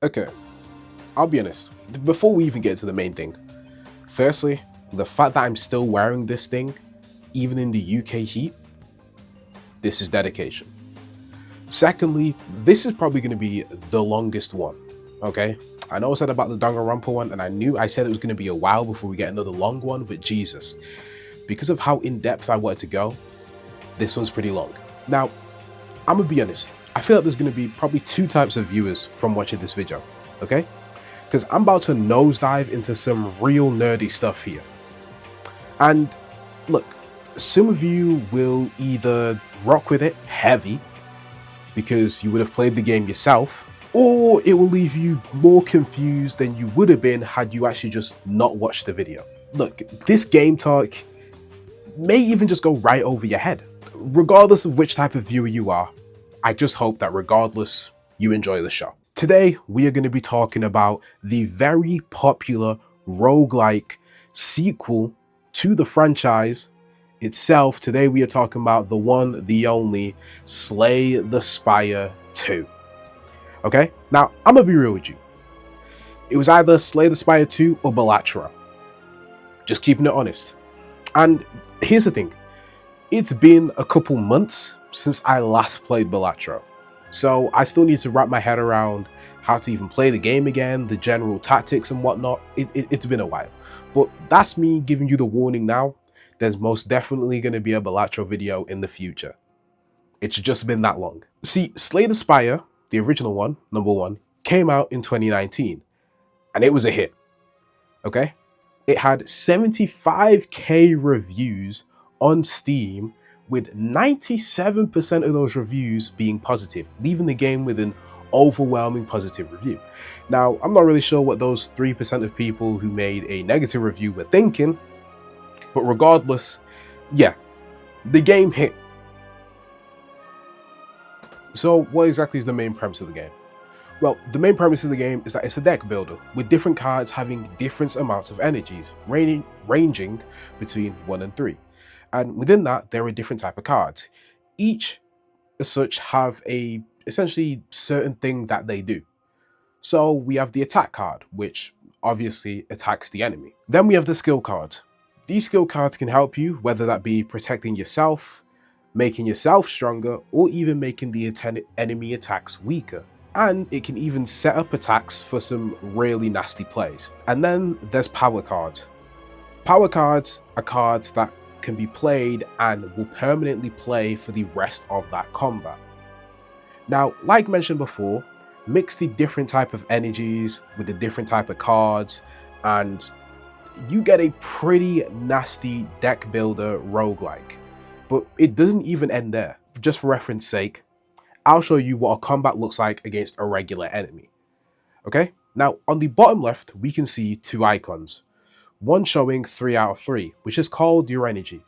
Okay, I'll be honest. Before we even get to the main thing, firstly, the fact that I'm still wearing this thing, even in the UK heat, this is dedication. Secondly, this is probably going to be the longest one. Okay, I know I said about the Danganronpa one, and I said it was going to be a while before we get another long one, but Jesus, because of how in depth I wanted to go, this one's pretty long. Now, I'm gonna be honest. I feel like there's gonna be probably two types of viewers from watching this video. Okay, because I'm about to nosedive into some real nerdy stuff here. And look, some of you will either rock with it heavy because you would have played the game yourself, or it will leave you more confused than you would have been had you actually just not watched the video. Look, this game talk may even just go right over your head. Regardless of which type of viewer you are, I just hope that regardless, you enjoy the show. Today, we are going to be talking about the very popular roguelike sequel to the franchise itself. Today, we are talking about the one, the only, Slay the Spire 2. Okay? Now, I'm going to be real with you. It was either Slay the Spire 2 or Balatro. Just keeping it honest. And here's the thing. It's been a couple months since I last played Balatro, so I still need to wrap my head around how to even play the game again, the general tactics and whatnot. It's been a while, but that's me giving you the warning now. There's most definitely going to be a Balatro video in the future. It's just been that long. See, Slay the Spire, the original one, number one, came out in 2019, and it was a hit. Okay? It had 75k reviews on Steam, with 97% of those reviews being positive, leaving the game with an overwhelming positive review. Now, I'm not really sure what those 3% of people who made a negative review were thinking, but regardless, yeah, the game hit. So what exactly is the main premise of the game? Well, the main premise of the game is that it's a deck builder, with different cards having different amounts of energies, ranging between 1 and 3. And within that, there are different type of cards. Each, as such, have a essentially certain thing that they do. So we have the attack card, which obviously attacks the enemy. Then we have the skill cards. These skill cards can help you, whether that be protecting yourself, making yourself stronger, or even making the enemy attacks weaker. And it can even set up attacks for some really nasty plays. And then there's power cards. Power cards are cards that can be played and will permanently play for the rest of that combat. Now, like mentioned before, mix the different type of energies with the different type of cards, and you get a pretty nasty deck builder roguelike. But it doesn't even end there. Just for reference sake, I'll show you what a combat looks like against a regular enemy. Okay? Now, on the bottom left, we can see two icons. One showing 3 out of 3, which is called your energy.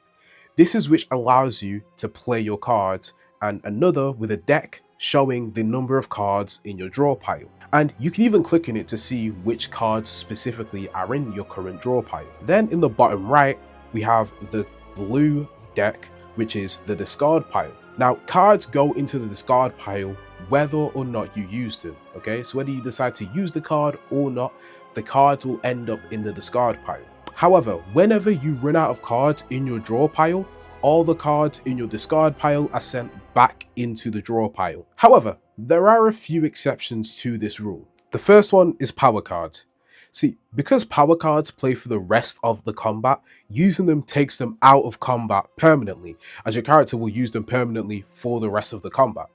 This is which allows you to play your cards, and another with a deck showing the number of cards in your draw pile. And you can even click on it to see which cards specifically are in your current draw pile. Then in the bottom right, we have the blue deck, which is the discard pile. Now, cards go into the discard pile whether or not you use them, okay? So whether you decide to use the card or not, the cards will end up in the discard pile. However, whenever you run out of cards in your draw pile, all the cards in your discard pile are sent back into the draw pile. However, there are a few exceptions to this rule. The first one is power cards. See, because power cards play for the rest of the combat, using them takes them out of combat permanently, as your character will use them permanently for the rest of the combat.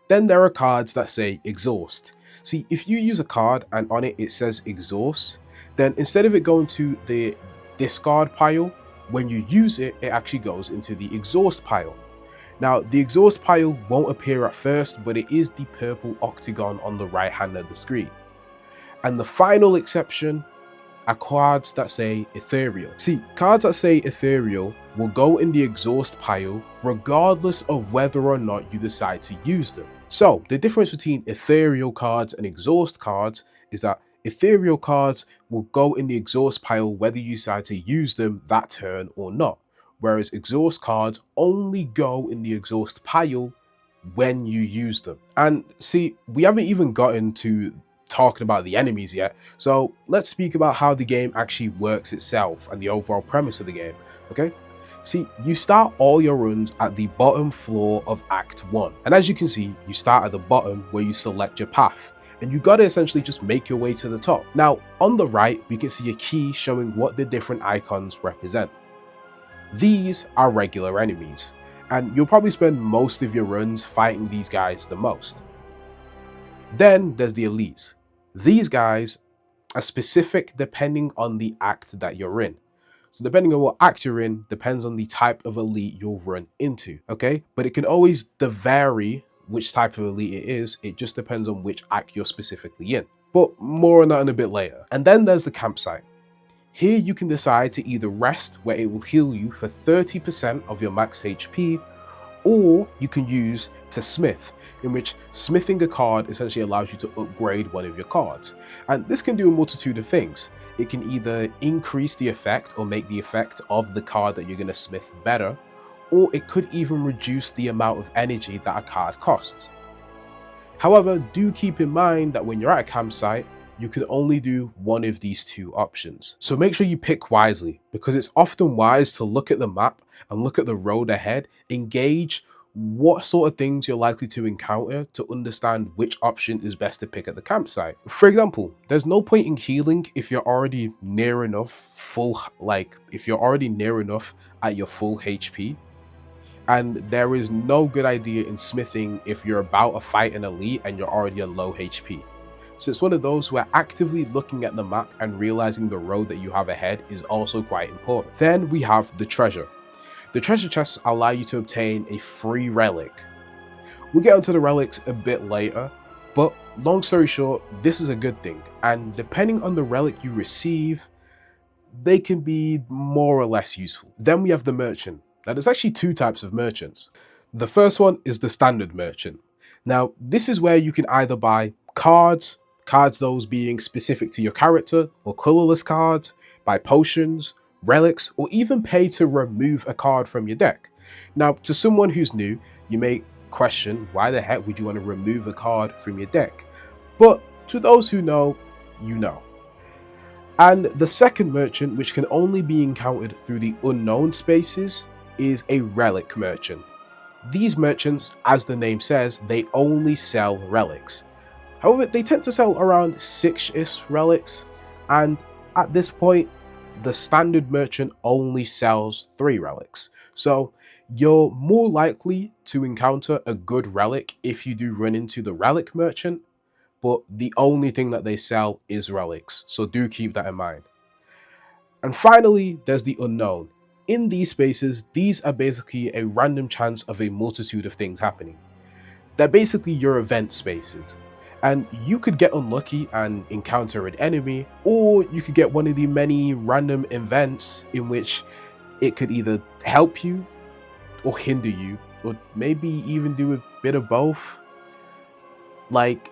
Then there are cards that say exhaust. See, if you use a card and on it says exhaust, then instead of it going to the discard pile, when you use it, it actually goes into the exhaust pile. Now, the exhaust pile won't appear at first, but it is the purple octagon on the right hand of the screen. And the final exception are cards that say ethereal. See, cards that say ethereal will go in the exhaust pile regardless of whether or not you decide to use them. So the difference between ethereal cards and exhaust cards is that ethereal cards will go in the exhaust pile whether you decide to use them that turn or not, whereas exhaust cards only go in the exhaust pile when you use them. And see, we haven't even gotten to talking about the enemies yet. So let's speak about how the game actually works itself and the overall premise of the game, okay? See, you start all your runs at the bottom floor of Act 1. And as you can see, you start at the bottom where you select your path. And you gotta essentially just make your way to the top. Now, on the right, we can see a key showing what the different icons represent. These are regular enemies, and you'll probably spend most of your runs fighting these guys the most. Then there's the elites. These guys are specific depending on the act that you're in. So depending on what act you're in, depends on the type of elite you'll run into, okay? But it can always vary which type of elite it is. It just depends on which act you're specifically in. But more on that in a bit later. And then there's the campsite. Here you can decide to either rest, where it will heal you for 30% of your max HP, or you can use to smith, in which smithing a card essentially allows you to upgrade one of your cards. And this can do a multitude of things. It can either increase the effect or make the effect of the card that you're going to smith better, or it could even reduce the amount of energy that a card costs. However, do keep in mind that when you're at a campsite, you can only do one of these two options. So make sure you pick wisely, because it's often wise to look at the map and look at the road ahead, engage what sort of things you're likely to encounter to understand which option is best to pick at the campsite. For example, there's no point in healing if you're already near enough if you're already near enough at your full HP. And there is no good idea in smithing if you're about to fight an elite and you're already on low HP. So it's one of those where actively looking at the map and realizing the road that you have ahead is also quite important. Then we have the treasure. The treasure chests allow you to obtain a free relic. We'll get onto the relics a bit later, but long story short, this is a good thing. And depending on the relic you receive, they can be more or less useful. Then we have the merchant. Now there's actually two types of merchants. The first one is the standard merchant. Now this is where you can either buy cards those being specific to your character, or colorless cards, buy potions, relics, or even pay to remove a card from your deck. Now, to someone who's new, you may question, why the heck would you want to remove a card from your deck? But to those who know, you know. And the second merchant, which can only be encountered through the unknown spaces, is a relic merchant. These merchants, as the name says, they only sell relics. However, they tend to sell around 6-ish relics, and at this point, the standard merchant only sells 3 relics. So you're more likely to encounter a good relic if you do run into the relic merchant, but the only thing that they sell is relics, so do keep that in mind. And finally, there's the unknown. In these spaces, these are basically a random chance of a multitude of things happening. They're basically your event spaces. And you could get unlucky and encounter an enemy, or you could get one of the many random events in which it could either help you or hinder you, or maybe even do a bit of both. Like,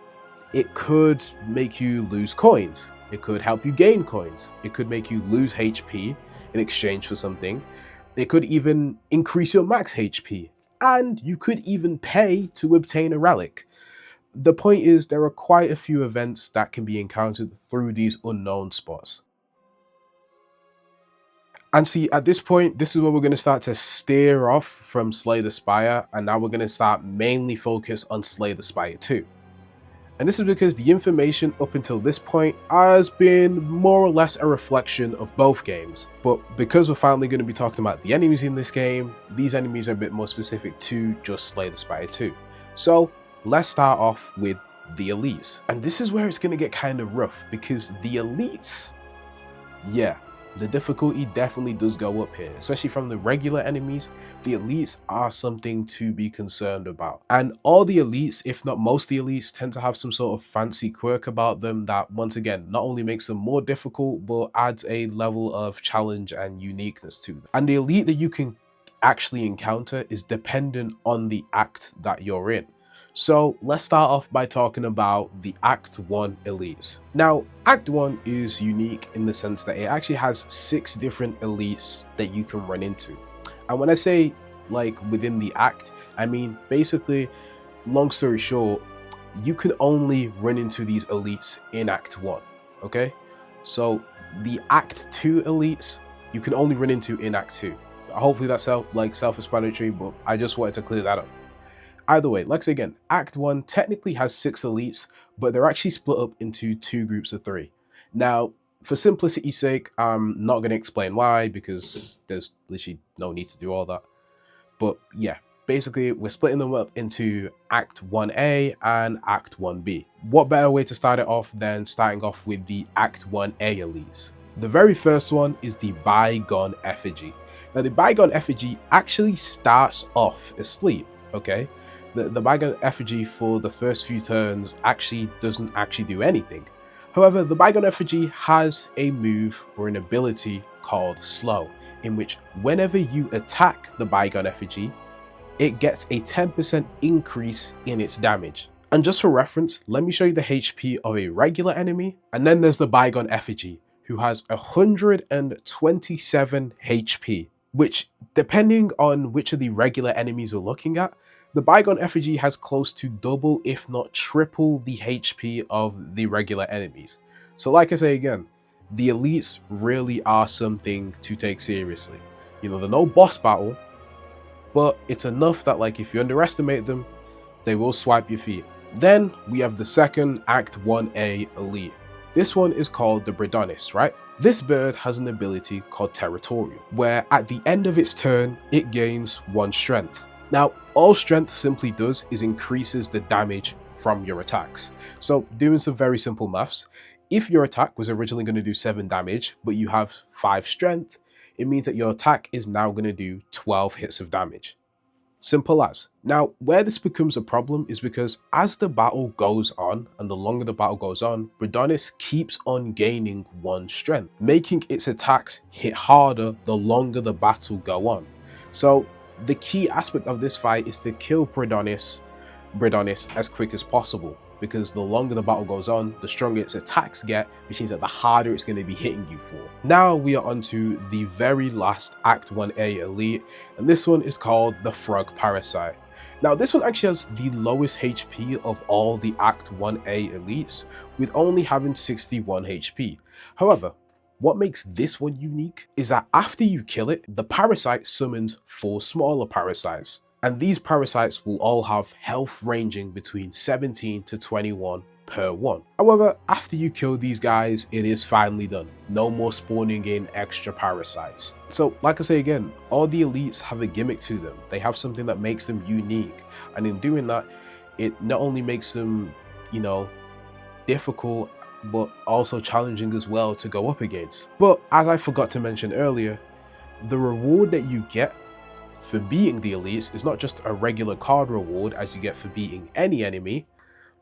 it could make you lose coins. It could help you gain coins. It could make you lose HP in exchange for something. It could even increase your max HP. And you could even pay to obtain a relic. The point is, there are quite a few events that can be encountered through these unknown spots. And see, at this point, this is where we're going to start to steer off from Slay the Spire, and now we're going to start mainly focus on Slay the Spire 2. And this is because the information up until this point has been more or less a reflection of both games. But because we're finally going to be talking about the enemies in this game, these enemies are a bit more specific to just Slay the Spire 2. So let's start off with the elites. And this is where it's going to get kind of rough, because the elites, yeah, the difficulty definitely does go up here, especially from the regular enemies. The elites are something to be concerned about. And all the elites, if not most of the elites, tend to have some sort of fancy quirk about them that, once again, not only makes them more difficult, but adds a level of challenge and uniqueness to them. And the elite that you can actually encounter is dependent on the act that you're in. So let's start off by talking about the Act 1 elites. Now, Act 1 is unique in the sense that it actually has 6 different elites that you can run into. And when I say like within the act, I mean basically, long story short, you can only run into these elites in Act 1, okay? So the Act 2 elites, you can only run into in Act 2. Hopefully that's self-explanatory, but I just wanted to clear that up. Either way, let's say again, Act 1 technically has 6 elites, but they're actually split up into 2 groups of 3. Now, for simplicity's sake, I'm not going to explain why, because there's literally no need to do all that. But yeah, basically we're splitting them up into Act 1A and Act 1B. What better way to start it off than starting off with the Act 1A elites? The very first one is the Bygone Effigy. Now the Bygone Effigy actually starts off asleep, okay? The Bygone Effigy for the first few turns actually doesn't do anything. However, the Bygone Effigy has a move or an ability called Slow, in which whenever you attack the Bygone Effigy, it gets a 10% increase in its damage. And just for reference, let me show you the HP of a regular enemy, and then there's the Bygone Effigy, who has 127 HP, which, depending on which of the regular enemies we're looking at, the Bygone Effigy has close to double, if not triple, the HP of the regular enemies. So like I say again, the elites really are something to take seriously. You know, they're no boss battle, but it's enough that like if you underestimate them, they will swipe your feet. Then we have the second Act 1A elite. This one is called the Bredonis, right? This bird has an ability called Territorial, where at the end of its turn, it gains 1 strength. Now, all strength simply does is increases the damage from your attacks. So doing some very simple maths, if your attack was originally going to do 7 damage, but you have 5 strength, it means that your attack is now going to do 12 hits of damage. Simple as. Now, where this becomes a problem is because as the battle goes on, and the longer the battle goes on, Bredonis keeps on gaining 1 strength, making its attacks hit harder the longer the battle go on. So the key aspect of this fight is to kill Bredonis as quick as possible, because the longer the battle goes on, the stronger its attacks get, which means that the harder it's going to be hitting you for. Now we are on to the very last Act 1A elite, and this one is called the Frog Parasite. Now this one actually has the lowest HP of all the Act 1A elites, with only having 61 HP. However, what makes this one unique is that after you kill it, the parasite summons 4 smaller parasites. And these parasites will all have health ranging between 17 to 21 per one. However, after you kill these guys, it is finally done. No more spawning in extra parasites. So like I say again, all the elites have a gimmick to them. They have something that makes them unique. And in doing that, it not only makes them, you know, difficult, but also challenging as well to go up against. But as I forgot to mention earlier, the reward that you get for beating the elites is not just a regular card reward as you get for beating any enemy,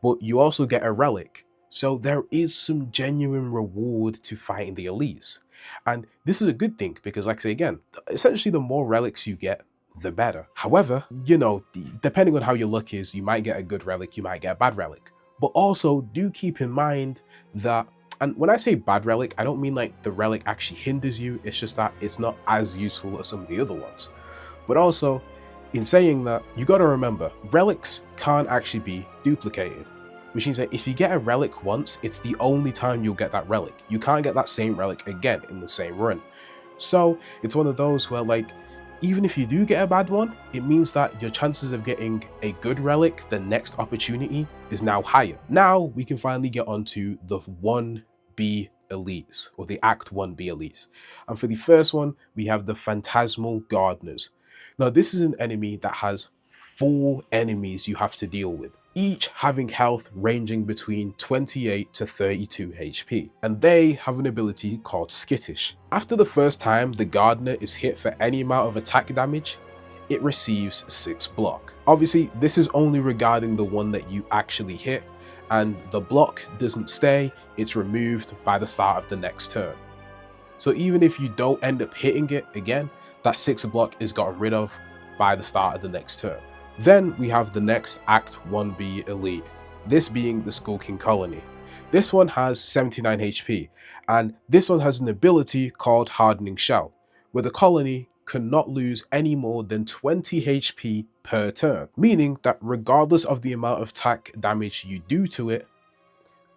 but you also get a relic. So there is some genuine reward to fighting the elites. And this is a good thing because, like I say again, essentially the more relics you get, the better. However, you know, depending on how your luck is, you might get a good relic, you might get a bad relic. But also do keep in mind that, and when I say bad relic, I don't mean like the relic actually hinders you, it's just that it's not as useful as some of the other ones. But also, in saying that, you gotta remember, relics can't actually be duplicated. Which means that if you get a relic once, it's the only time you'll get that relic. You can't get that same relic again in the same run. So, it's one of those where like, even if you do get a bad one, it means that your chances of getting a good relic the next opportunity is now higher. Now, we can finally get onto the 1B elites, or the Act 1B elites. And for the first one, we have the Phantasmal Gardeners. Now, this is an enemy that has 4 enemies you have to deal with, each having health ranging between 28 to 32 HP, and they have an ability called Skittish. After the first time the Gardener is hit for any amount of attack damage, it receives 6 block. Obviously, this is only regarding the one that you actually hit, and the block doesn't stay, it's removed by the start of the next turn. So even if you don't end up hitting it again, that 6 block is gotten rid of by the start of the next turn. Then we have the next Act 1B elite, this being the Skull King Colony. This one has 79 HP, and this one has an ability called Hardening Shell, where the colony cannot lose any more than 20 HP per turn, meaning that regardless of the amount of attack damage you do to it,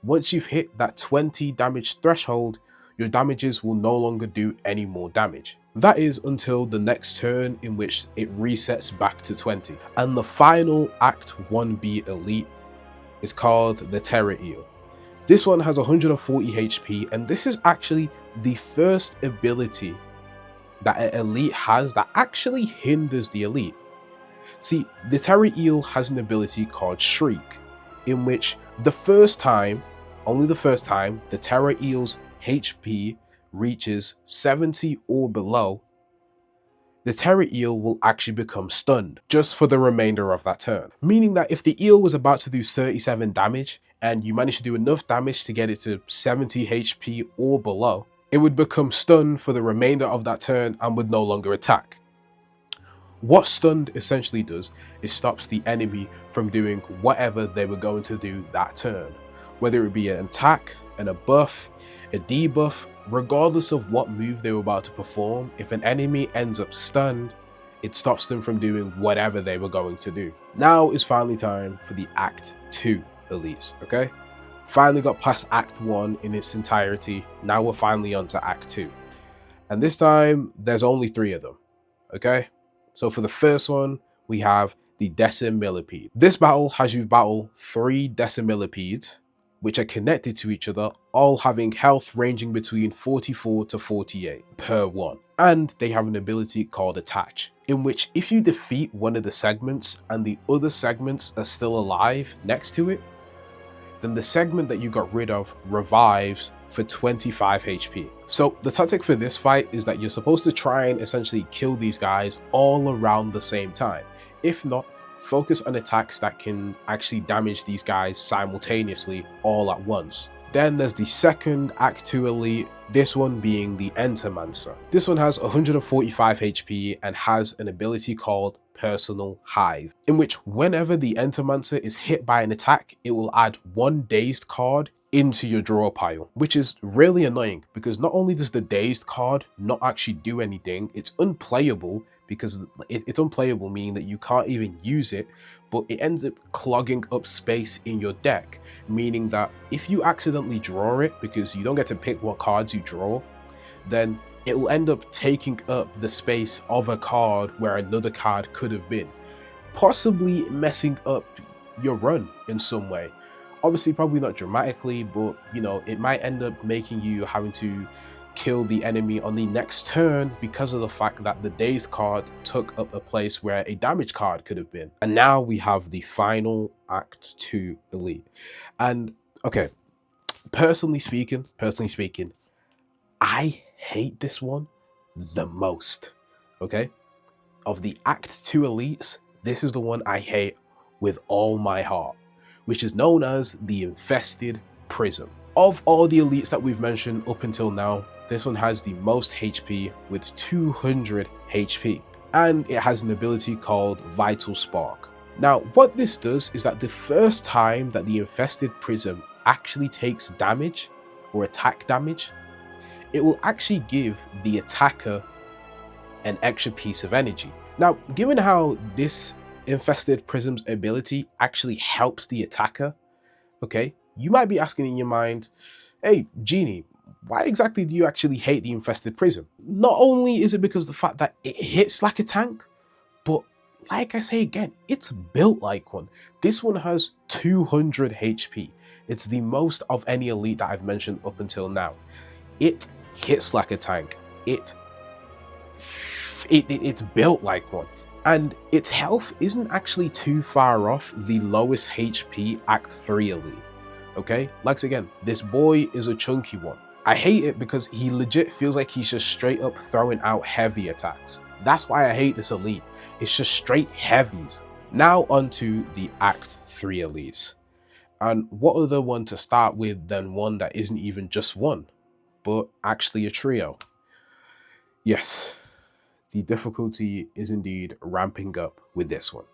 once you've hit that 20 damage threshold, your damages will no longer do any more damage. That is until the next turn, in which it resets back to 20. And the final Act 1B elite is called the Terror Eel. This one has 140 HP, and this is actually the first ability that an elite has that actually hinders the elite. See, the Terror Eel has an ability called Shriek, in which the first time, only the first time, the Terror Eel's HP reaches 70 or below, the Terror Eel will actually become stunned just for the remainder of that turn. Meaning that if the eel was about to do 37 damage and you manage to do enough damage to get it to 70 HP or below, it would become stunned for the remainder of that turn and would no longer attack. What stunned essentially does is stops the enemy from doing whatever they were going to do that turn, whether it be an attack, a buff, a debuff. Regardless of what move they were about to perform, if an enemy ends up stunned, it stops them from doing whatever they were going to do. Now is finally time for the Act 2 elites, okay? Finally got past Act 1 in its entirety, now we're finally on to Act 2. And this time, there's only 3 of them, okay? So for the first one, we have the Decimillipede. This battle has you battle 3 Decimillipedes, which are connected to each other, all having health ranging between 44 to 48 per one. And they have an ability called Attach, in which if you defeat one of the segments and the other segments are still alive next to it, then the segment that you got rid of revives for 25 HP. So the tactic for this fight is that you're supposed to try and essentially kill these guys all around the same time. If not, focus on attacks that can actually damage these guys simultaneously all at once. Then there's the second Act 2 elite, this one being the Entermancer. This one has 145 HP and has an ability called Personal Hive, in which whenever the Entermancer is hit by an attack, it will add 1 dazed card into your draw pile, which is really annoying because not only does the dazed card not actually do anything, it's unplayable because it's unplayable, meaning that you can't even use it, but it ends up clogging up space in your deck, meaning that if you accidentally draw it, because you don't get to pick what cards you draw, then it will end up taking up the space of a card where another card could have been, possibly messing up your run in some way. Obviously, probably not dramatically, but you know, it might end up making you having to kill the enemy on the next turn because of the fact that the dazed card took up a place where a damage card could have been. And now we have the final Act 2 elite. And okay, personally speaking, I hate this one the most, okay? Of the Act 2 elites, this is the one I hate with all my heart, which is known as the Infested Prism. Of all the elites that we've mentioned up until now, this one has the most HP with 200 HP, and it has an ability called Vital Spark. Now, what this does is that the first time that the Infested Prism actually takes damage or attack damage, it will actually give the attacker an extra piece of energy. Now, given how this Infested Prism's ability actually helps the attacker, okay, you might be asking in your mind, hey, Genie, why exactly do you actually hate the Infested Prism? Not only is it because of the fact that it hits like a tank, but like I say again, it's built like one. This one has 200 HP. It's the most of any elite that I've mentioned up until now. It hits like a tank. It's built like one. And its health isn't actually too far off the lowest HP Act 3 elite. Okay, like again, this boy is a chunky one. I hate it because he legit feels like he's just straight up throwing out heavy attacks. That's why I hate this elite. It's just straight heavies. Now onto the Act 3 elites. And what other one to start with than one that isn't even just one, but actually a trio? Yes, the difficulty is indeed ramping up with this one.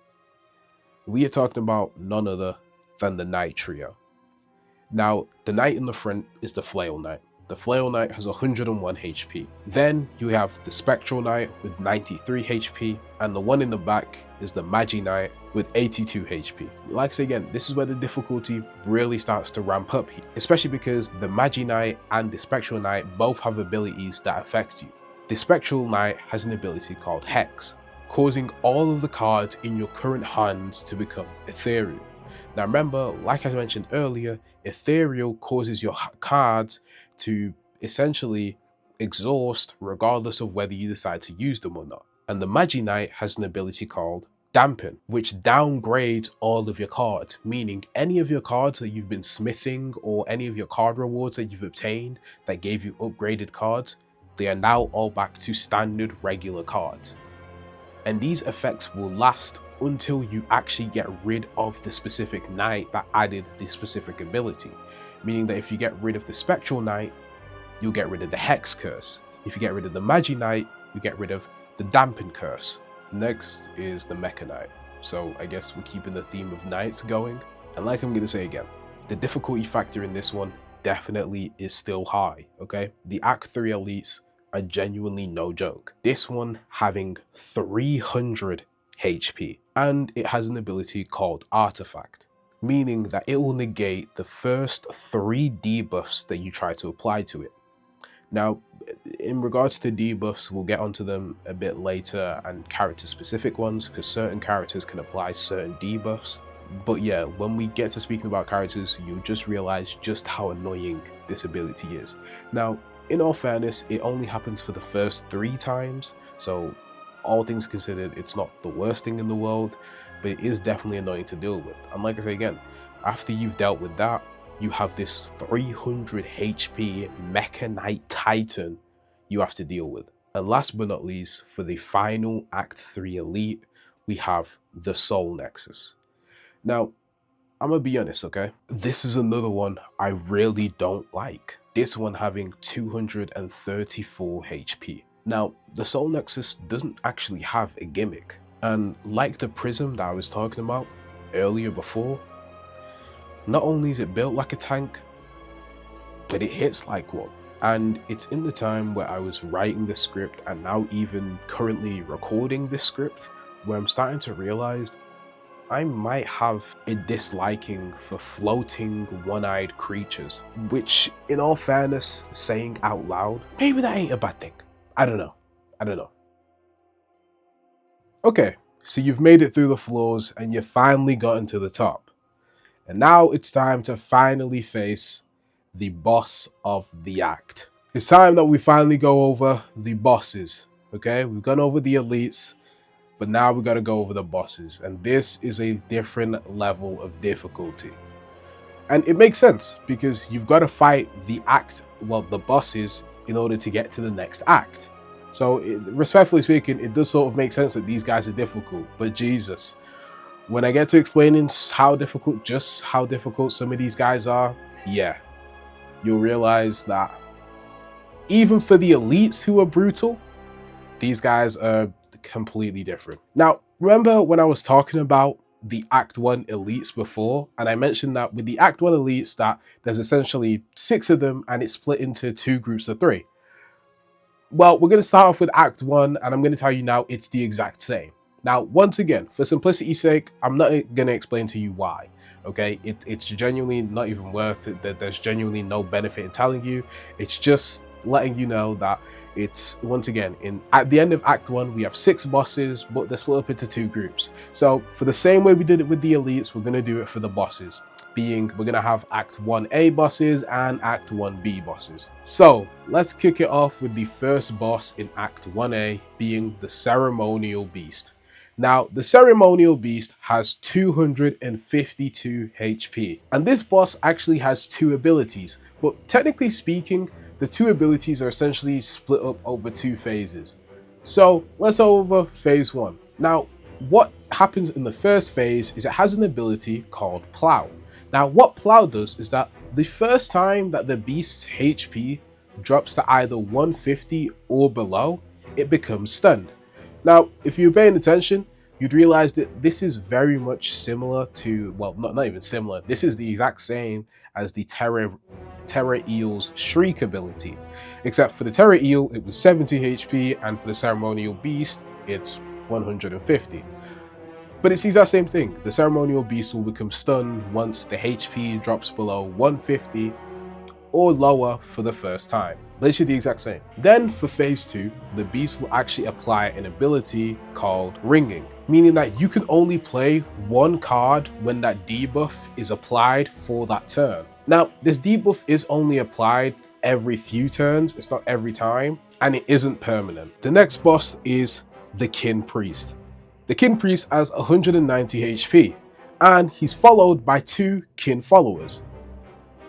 We are talking about none other than the Knight trio. Now, the Knight in the front is the Flail Knight. The Flail Knight has 101 HP. Then you have the Spectral Knight with 93 HP, and the one in the back is the Magi Knight with 82 HP. Like I say again, this is where the difficulty really starts to ramp up, especially because the Magi Knight and the Spectral Knight both have abilities that affect you. The Spectral Knight has an ability called Hex, causing all of the cards in your current hand to become ethereal. Now remember, like I mentioned earlier, ethereal causes your cards to essentially exhaust regardless of whether you decide to use them or not. And the Magi Knight has an ability called Dampen, which downgrades all of your cards, meaning any of your cards that you've been smithing or any of your card rewards that you've obtained that gave you upgraded cards, they are now all back to standard regular cards. And these effects will last until you actually get rid of the specific knight that added the specific ability. Meaning that if you get rid of the Spectral Knight, you'll get rid of the Hex curse. If you get rid of the Magi Knight, you get rid of the Dampen curse. Next is the Mecha Knight. So I guess we're keeping the theme of knights going. And like I'm going to say again, the difficulty factor in this one definitely is still high, okay? The Act 3 elites are genuinely no joke. This one having 300 HP, and it has an ability called Artifact, meaning that it will negate the first 3 debuffs that you try to apply to it. Now, in regards to debuffs, we'll get onto them a bit later, and character specific ones, because certain characters can apply certain debuffs. But yeah, when we get to speaking about characters, you'll just realize just how annoying this ability is. Now, in all fairness, it only happens for the first 3 times, so all things considered, it's not the worst thing in the world, but it is definitely annoying to deal with. And like I say again, after you've dealt with that, you have this 300 HP Mecha Knight Titan you have to deal with. And last but not least, for the final Act 3 elite, we have the Soul Nexus. Now, I'm gonna be honest, okay? This is another one I really don't like. This one having 234 HP. Now, the Soul Nexus doesn't actually have a gimmick. And like the Prism that I was talking about earlier before, not only is it built like a tank, but it hits like one. And it's in the time where I was writing the script and now even currently recording this script where I'm starting to realize I might have a disliking for floating one-eyed creatures, which in all fairness, saying out loud, maybe that ain't a bad thing. I don't know. Okay, so you've made it through the floors and you've finally gotten to the top. And now it's time to finally face the boss of the act. It's time that we finally go over the bosses, okay? We've gone over the elites, but now we got to go over the bosses. And this is a different level of difficulty. And it makes sense because you've got to fight the bosses in order to get to the next act. So respectfully speaking, it does sort of make sense that these guys are difficult, but Jesus, when I get to explaining just how difficult some of these guys are, yeah, you'll realize that even for the elites who are brutal, these guys are completely different. Now, remember when I was talking about the Act 1 elites before, and I mentioned that with the Act 1 elites that there's essentially 6 of them and it's split into 2 groups of 3. Well, we're going to start off with Act 1, and I'm going to tell you now it's the exact same. Now, once again, for simplicity's sake, I'm not going to explain to you why, okay? It's genuinely not even worth it, that there's genuinely no benefit in telling you. It's just letting you know that it's, once again, at the end of Act 1, we have 6 bosses, but they're split up into 2 groups. So, for the same way we did it with the elites, we're going to do it for the bosses. We're going to have Act 1A bosses and Act 1B bosses. So let's kick it off with the first boss in Act 1A being the Ceremonial Beast. Now, the Ceremonial Beast has 252 HP, and this boss actually has 2 abilities, but technically speaking, the 2 abilities are essentially split up over 2 phases. So let's go over phase 1. Now, what happens in the first phase is it has an ability called Plow. Now, what Plow does is that the first time that the beast's HP drops to either 150 or below, it becomes stunned. Now, if you're paying attention, you'd realize that this is very much similar to, well, not even similar, this is the exact same as the Terra Eel's Shriek ability. Except for the Terra Eel, it was 70 HP, and for the Ceremonial Beast, it's 150. But it's the exact same thing. The Ceremonial Beast will become stunned once the HP drops below 150 or lower for the first time. Literally the exact same. Then for phase 2, the beast will actually apply an ability called Ringing, meaning that you can only play one card when that debuff is applied for that turn. Now, this debuff is only applied every few turns, it's not every time, and it isn't permanent. The next boss is the Kin Priest. The Kin Priest has 190 HP, and he's followed by 2 Kin followers.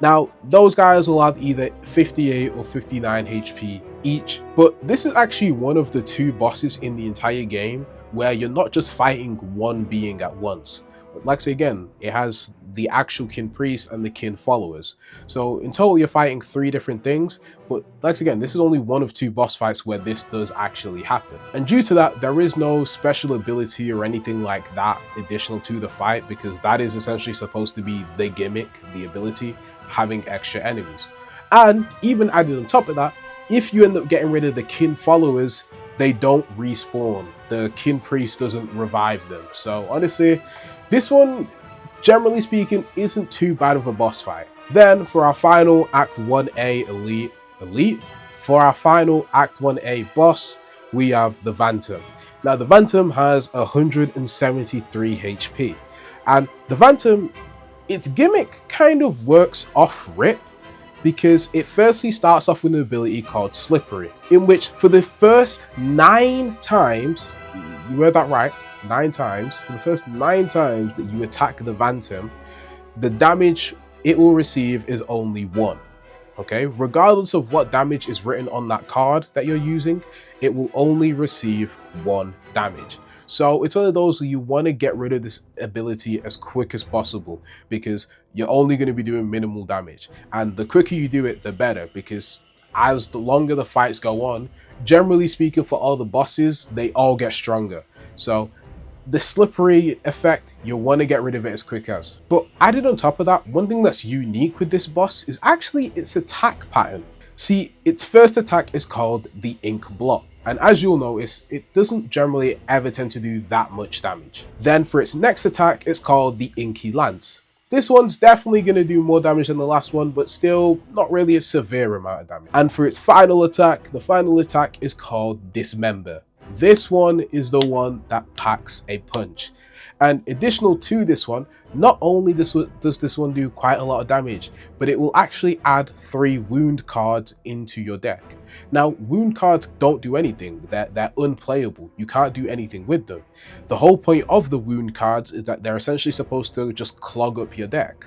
Now, those guys will have either 58 or 59 HP each, but this is actually one of the 2 bosses in the entire game where you're not just fighting one being at once. But like I say again, it has the actual Kin Priest and the Kin followers. So in total, you're fighting 3 different things, but like again, this is only one of 2 boss fights where this does actually happen. And due to that, there is no special ability or anything like that additional to the fight, because that is essentially supposed to be the gimmick, the ability, having extra enemies. And even added on top of that, if you end up getting rid of the Kin followers, they don't respawn. The Kin Priest doesn't revive them. So honestly, this one, generally speaking, isn't too bad of a boss fight. Then for our final Act 1A elite, for our final Act 1A boss, we have the Phantom. Now the Phantom has 173 HP, and the Phantom, its gimmick kind of works off rip, because it firstly starts off with an ability called Slippery, in which for the first 9 times, you heard that right, 9 times, for the first 9 times that you attack the Phantom, the damage it will receive is only 1. Okay, regardless of what damage is written on that card that you're using, it will only receive 1 damage. So it's one of those where you want to get rid of this ability as quick as possible, because you're only going to be doing minimal damage. And the quicker you do it, the better, because as the longer the fights go on, generally speaking, for all the bosses, they all get stronger. So the Slippery effect, you'll want to get rid of it as quick as. But added on top of that, one thing that's unique with this boss is actually its attack pattern. See, its first attack is called the Ink Blot. And as you'll notice, it doesn't generally ever tend to do that much damage. Then for its next attack, it's called the Inky Lance. This one's definitely going to do more damage than the last one, but still not really a severe amount of damage. And for its final attack, the final attack is called Dismember. This one is the one that packs a punch. And additional to this one, not only does this one do quite a lot of damage, but it will actually add 3 wound cards into your deck. Now, wound cards don't do anything. They're unplayable. You can't do anything with them. The whole point of the wound cards is that they're essentially supposed to just clog up your deck.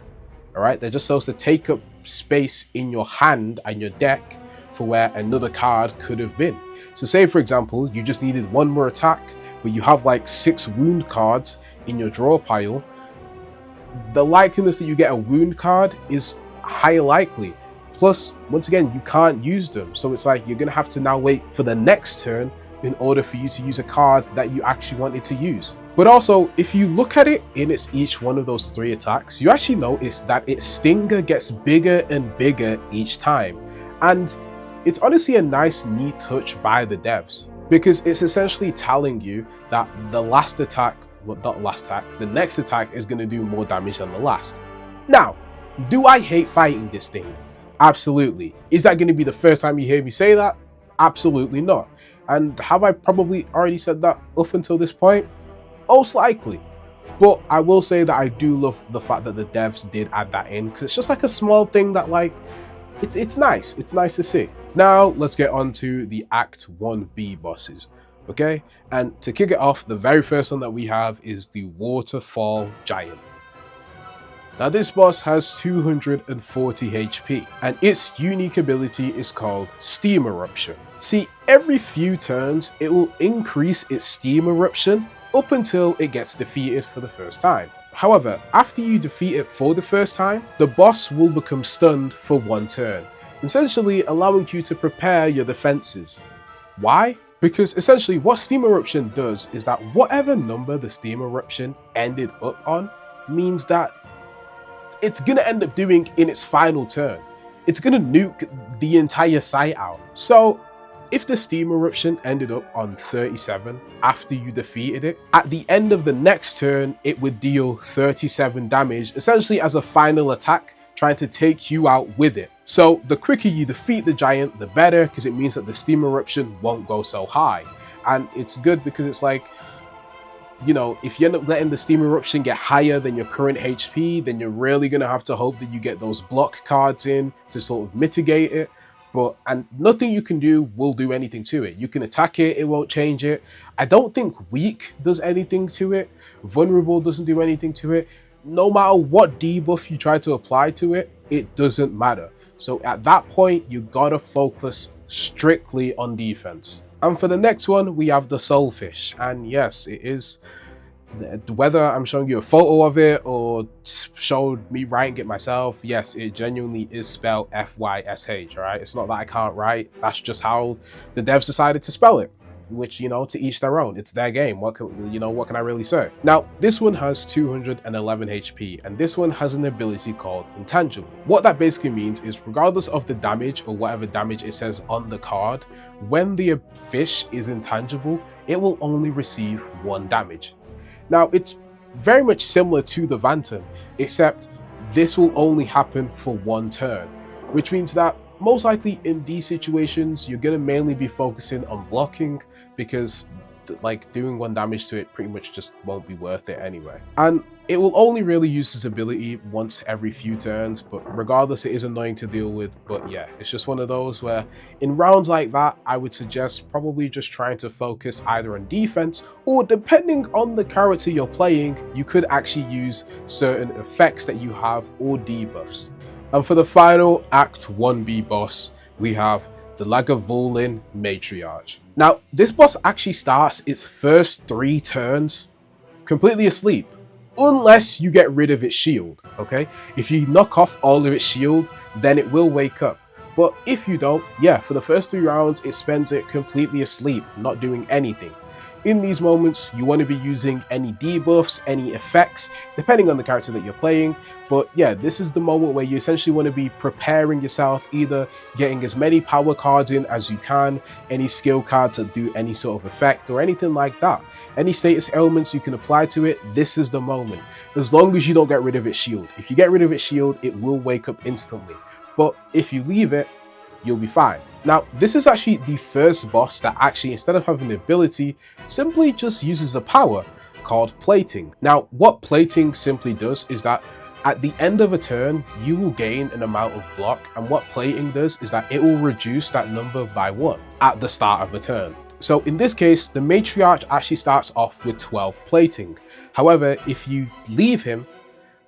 All right, they're just supposed to take up space in your hand and your deck for where another card could have been. So say, for example, you just needed 1 more attack, but you have like 6 wound cards in your draw pile. The likeliness that you get a wound card is high likely. Plus, once again, you can't use them. So it's like you're going to have to now wait for the next turn in order for you to use a card that you actually wanted to use. But also, if you look at it in each one of those 3 attacks, you actually notice that its stinger gets bigger and bigger each time. And it's honestly a nice, neat touch by the devs, because it's essentially telling you that the last attack, well, not last attack, the next attack is going to do more damage than the last. Now, do I hate fighting this thing? Absolutely. Is that going to be the first time you hear me say that? Absolutely not. And have I probably already said that up until this point? Most likely. But I will say that I do love the fact that the devs did add that in, because it's just like a small thing that, like, it's nice. It's nice to see. Now, let's get on to the Act 1B bosses. Okay? And to kick it off, the very first one that we have is the Waterfall Giant. Now, this boss has 240 HP, and its unique ability is called Steam Eruption. See, every few turns, it will increase its Steam Eruption up until it gets defeated for the first time. However, after you defeat it for the first time, the boss will become stunned for 1 turn, essentially allowing you to prepare your defenses. Why? Because essentially what Steam Eruption does is that whatever number the Steam Eruption ended up on means that it's gonna end up doing in its final turn. it's gonna nuke the entire site out. So if the steam eruption ended up on 37 after you defeated it, at the end of the next turn, it would deal 37 damage, essentially as a final attack, trying to take you out with it. So the quicker you defeat the giant, the better, because it means that the steam eruption won't go so high. And it's good because it's like, you know, if you end up letting the steam eruption get higher than your current HP, then you're really going to have to hope that you get those block cards in to sort of mitigate it. And nothing you can do will do anything to it. You can attack it, it won't change it. I don't think weak does anything to it. Vulnerable doesn't do anything to it. No matter what debuff you try to apply to it, it doesn't matter. So at that point, you gotta focus strictly on defense. And for the next one, we have the Soulfish. And yes, it is, whether I'm showing you a photo of it or showed me writing it myself, yes, it genuinely is spelled F-Y-S-H, all right? It's not that I can't write, that's just how the devs decided to spell it, which, you know, to each their own. It's their game. What can I really say? Now, this one has 211 HP, and this one has an ability called Intangible. What that basically means is, regardless of the damage or whatever damage it says on the card, when the fish is intangible, it will only receive 1 damage. Now, it's very much similar to the Phantom, except this will only happen for 1 turn, which means that most likely in these situations, you're going to mainly be focusing on blocking, because like doing 1 damage to it pretty much just won't be worth it anyway. And it will only really use this ability once every few turns, but regardless, it is annoying to deal with. But yeah, it's just one of those where in rounds like that, I would suggest probably just trying to focus either on defense, or depending on the character you're playing, you could actually use certain effects that you have or debuffs. And for the final Act 1B boss, we have the Lagavulin Matriarch. Now, this boss actually starts its first 3 turns completely asleep, unless you get rid of its shield, okay? If you knock off all of its shield, then it will wake up. But if you don't, yeah, for the first 3 rounds, it spends it completely asleep, not doing anything. In these moments, you want to be using any debuffs, any effects, depending on the character that you're playing. But yeah, this is the moment where you essentially want to be preparing yourself, either getting as many power cards in as you can, any skill cards that do any sort of effect or anything like that. Any status elements you can apply to it, this is the moment. As long as you don't get rid of its shield. If you get rid of its shield, it will wake up instantly. But if you leave it, you'll be fine. Now, this is actually the first boss that actually, instead of having the ability, simply just uses a power called plating. Now, what plating simply does is that at the end of a turn, you will gain an amount of block, and what plating does is that it will reduce that number by 1 at the start of a turn. So in this case, the Matriarch actually starts off with 12 plating. However, if you leave him,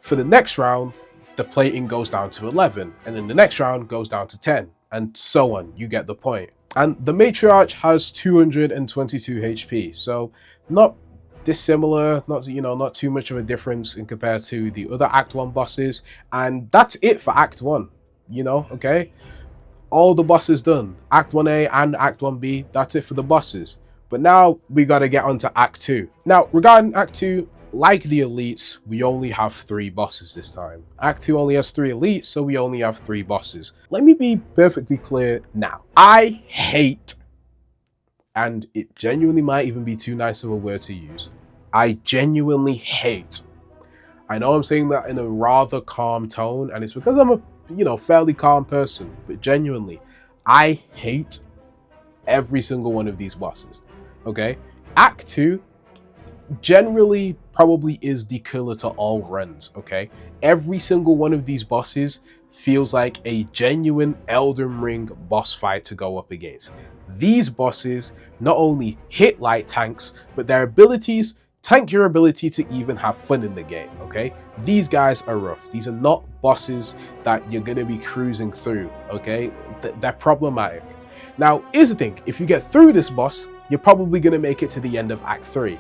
for the next round, the plating goes down to 11, and then the next round goes down to 10. And so on, you get the point. And the Matriarch has 222 HP, so not dissimilar, not too much of a difference in compared to the other Act 1 bosses. And that's it for Act 1, okay? All the bosses done. Act 1A and Act 1B, that's it for the bosses. But now we gotta get on to Act 2. Now, regarding Act 2, like the elites, we only have 3 bosses this time. Act 2 only has 3 elites, so we only have 3 bosses. Let me be perfectly clear now. I hate, and it genuinely might even be too nice of a word to use, I genuinely hate. I know I'm saying that in a rather calm tone, and it's because I'm a, fairly calm person, but genuinely, I hate every single one of these bosses, okay? Act 2 generally probably is the killer to all runs, okay? Every single one of these bosses feels like a genuine Elden Ring boss fight to go up against. These bosses not only hit like tanks, but their abilities tank your ability to even have fun in the game, okay? These guys are rough. These are not bosses that you're gonna be cruising through, okay? They're problematic. Now, here's the thing. If you get through this boss, you're probably gonna make it to the end of Act 3.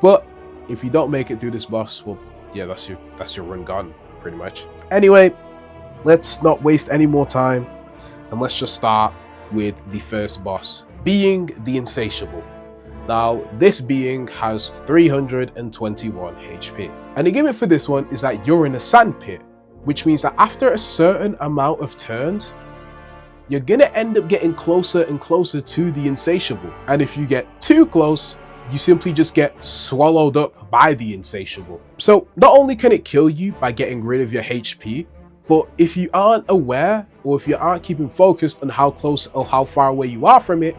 But if you don't make it through this boss, well, yeah, that's your run gone, pretty much. Anyway, let's not waste any more time, and let's just start with the first boss, being the Insatiable. Now, this being has 321 HP. And the gimmick for this one is that you're in a sand pit, which means that after a certain amount of turns, you're gonna end up getting closer and closer to the Insatiable. And if you get too close, you simply just get swallowed up by the Insatiable. So not only can it kill you by getting rid of your HP, but if you aren't aware, or if you aren't keeping focused on how close or how far away you are from it,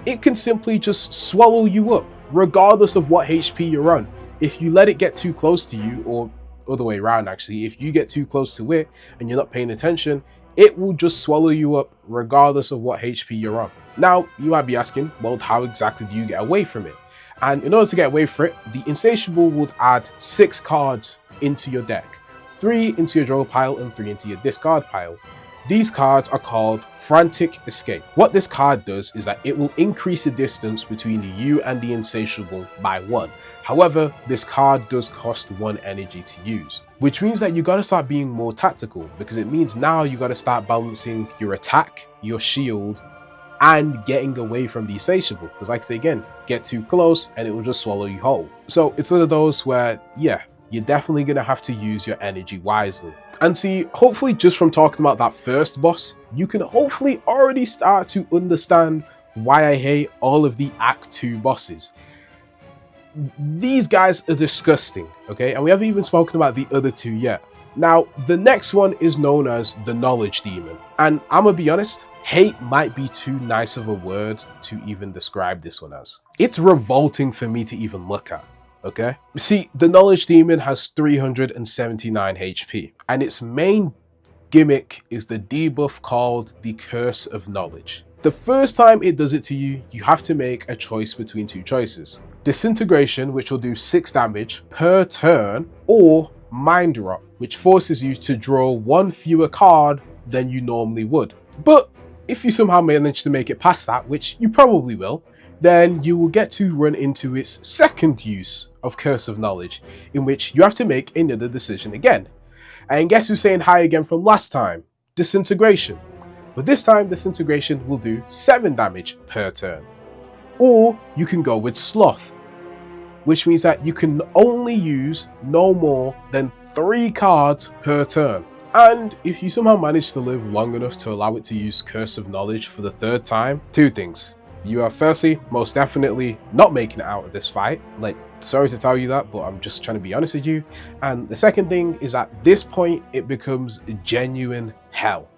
it can simply just swallow you up, regardless of what HP you're on. If you let it get too close to you, or other way around actually, if you get too close to it and you're not paying attention, it will just swallow you up regardless of what HP you're on. Now, you might be asking, well, how exactly do you get away from it? And in order to get away from it, the Insatiable would add 6 cards into your deck. 3 into your draw pile and 3 into your discard pile. These cards are called Frantic Escape. What this card does is that it will increase the distance between you and the Insatiable by 1. However, this card does cost 1 energy to use, which means that you gotta start being more tactical, because it means now you gotta start balancing your attack, your shield, and getting away from the Insatiable. Because like I say again, get too close and it will just swallow you whole. So it's one of those where, yeah, you're definitely going to have to use your energy wisely. And see, hopefully just from talking about that first boss, you can hopefully already start to understand why I hate all of the Act 2 bosses. These guys are disgusting, okay? And we haven't even spoken about the other 2 yet. Now, the next one is known as the Knowledge Demon. And I'm gonna be honest, hate might be too nice of a word to even describe this one as. It's revolting for me to even look at. Okay, see, the Knowledge Demon has 379 HP, and its main gimmick is the debuff called the Curse of Knowledge. The first time it does it to you, you have to make a choice between 2 choices. Disintegration, which will do 6 damage per turn, or Mind Rot, which forces you to draw 1 fewer card than you normally would. But if you somehow manage to make it past that, which you probably will, then you will get to run into its second use of Curse of Knowledge, in which you have to make another decision again. And guess who's saying hi again from last time? Disintegration. But this time, Disintegration will do 7 damage per turn. Or you can go with Sloth, which means that you can only use no more than 3 cards per turn. And if you somehow manage to live long enough to allow it to use Curse of Knowledge for the 3rd time, 2 things. You are firstly, most definitely not making it out of this fight. Like, sorry to tell you that, but I'm just trying to be honest with you. And the second thing is at this point, it becomes genuine hell.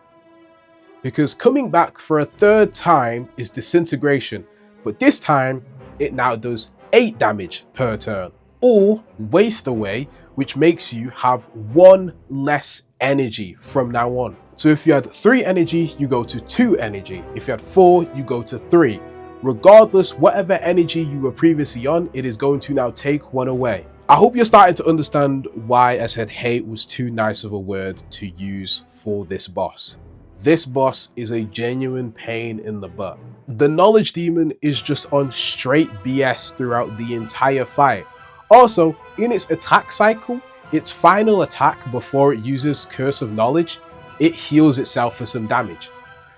Because coming back for a 3rd time is Disintegration, but this time, it now does 8 damage per turn. Or Waste Away, which makes you have 1 less energy from now on. So if you had 3 energy, you go to 2 energy. If you had 4, you go to 3. Regardless, whatever energy you were previously on, it is going to now take 1 away. I hope you're starting to understand why I said hate was too nice of a word to use for this boss. This boss is a genuine pain in the butt. The Knowledge Demon is just on straight BS throughout the entire fight. Also, in its attack cycle, its final attack before it uses Curse of Knowledge, it heals itself for some damage.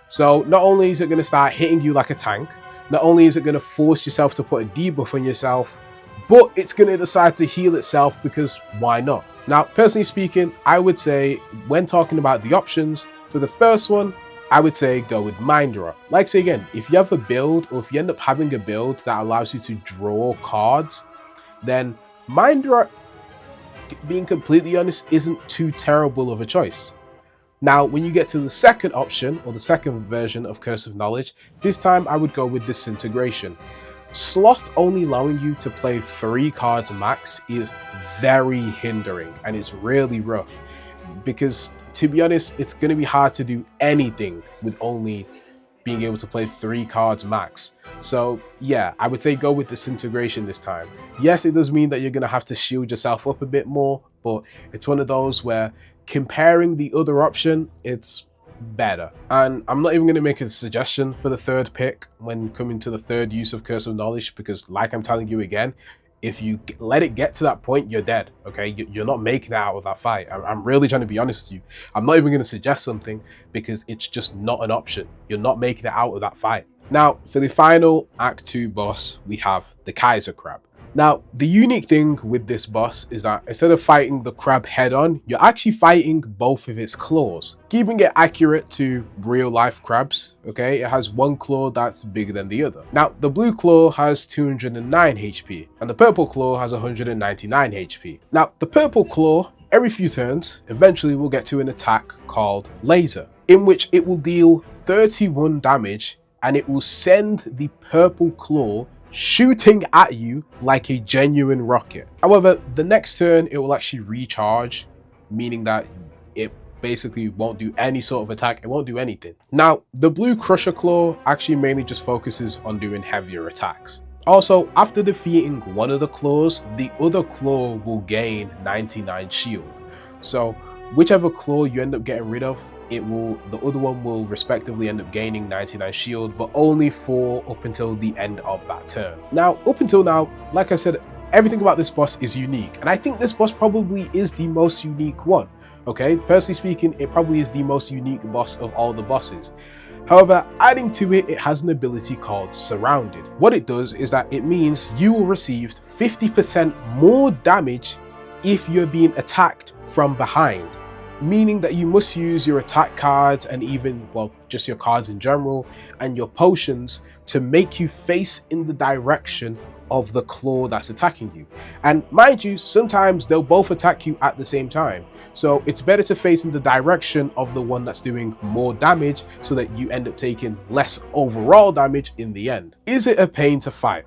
So not only is it going to start hitting you like a tank, not only is it going to force yourself to put a debuff on yourself, but it's going to decide to heal itself because why not? Now, personally speaking, I would say when talking about the options, for the first one, I would say go with Mind Rot. Like say again, if you have a build or if you end up having a build that allows you to draw cards, then Mind Rot, being completely honest, isn't too terrible of a choice. Now, when you get to the second option, or the second version of Curse of Knowledge, this time I would go with Disintegration. Sloth only allowing you to play 3 cards max is very hindering, and it's really rough. Because, to be honest, it's going to be hard to do anything with only being able to play 3 cards max. So, yeah, I would say go with Disintegration this time. Yes, it does mean that you're going to have to shield yourself up a bit more, but it's one of those where comparing the other option, it's better. And I'm not even going to make a suggestion for the 3rd pick when coming to the 3rd use of Curse of Knowledge, because like I'm telling you again, if you let it get to that point, you're dead, okay? You're not making it out of that fight. I'm really trying to be honest with you. I'm not even going to suggest something because it's just not an option. You're not making it out of that fight. Now, for the final Act 2 boss, we have the Kaiser Crab, Now, the unique thing with this boss is that instead of fighting the crab head on, you're actually fighting both of its claws, keeping it accurate to real life crabs. Okay, it has one claw that's bigger than the other. Now, the blue claw has 209 HP and the purple claw has 199 HP. Now, the purple claw, every few turns, eventually will get to an attack called Laser, in which it will deal 31 damage and it will send the purple claw shooting at you like a genuine rocket. However, the next turn it will actually recharge, meaning that it basically won't do any sort of attack, it won't do anything. Now, the blue Crusher Claw actually mainly just focuses on doing heavier attacks. Also, after defeating one of the claws, the other claw will gain 99 shield. So whichever claw you end up getting rid of, the other one will respectively end up gaining 99 shield, but only for up until the end of that turn. Now, up until now, like I said, everything about this boss is unique, and I think this boss probably is the most unique one. Okay, personally speaking, it probably is the most unique boss of all the bosses. However, adding to it, it has an ability called Surrounded. What it does is that it means you will receive 50% more damage if you're being attacked from behind, meaning that you must use your attack cards and even, well, just your cards in general and your potions to make you face in the direction of the claw that's attacking you. And mind you, sometimes they'll both attack you at the same time. So it's better to face in the direction of the one that's doing more damage so that you end up taking less overall damage in the end. Is it a pain to fight?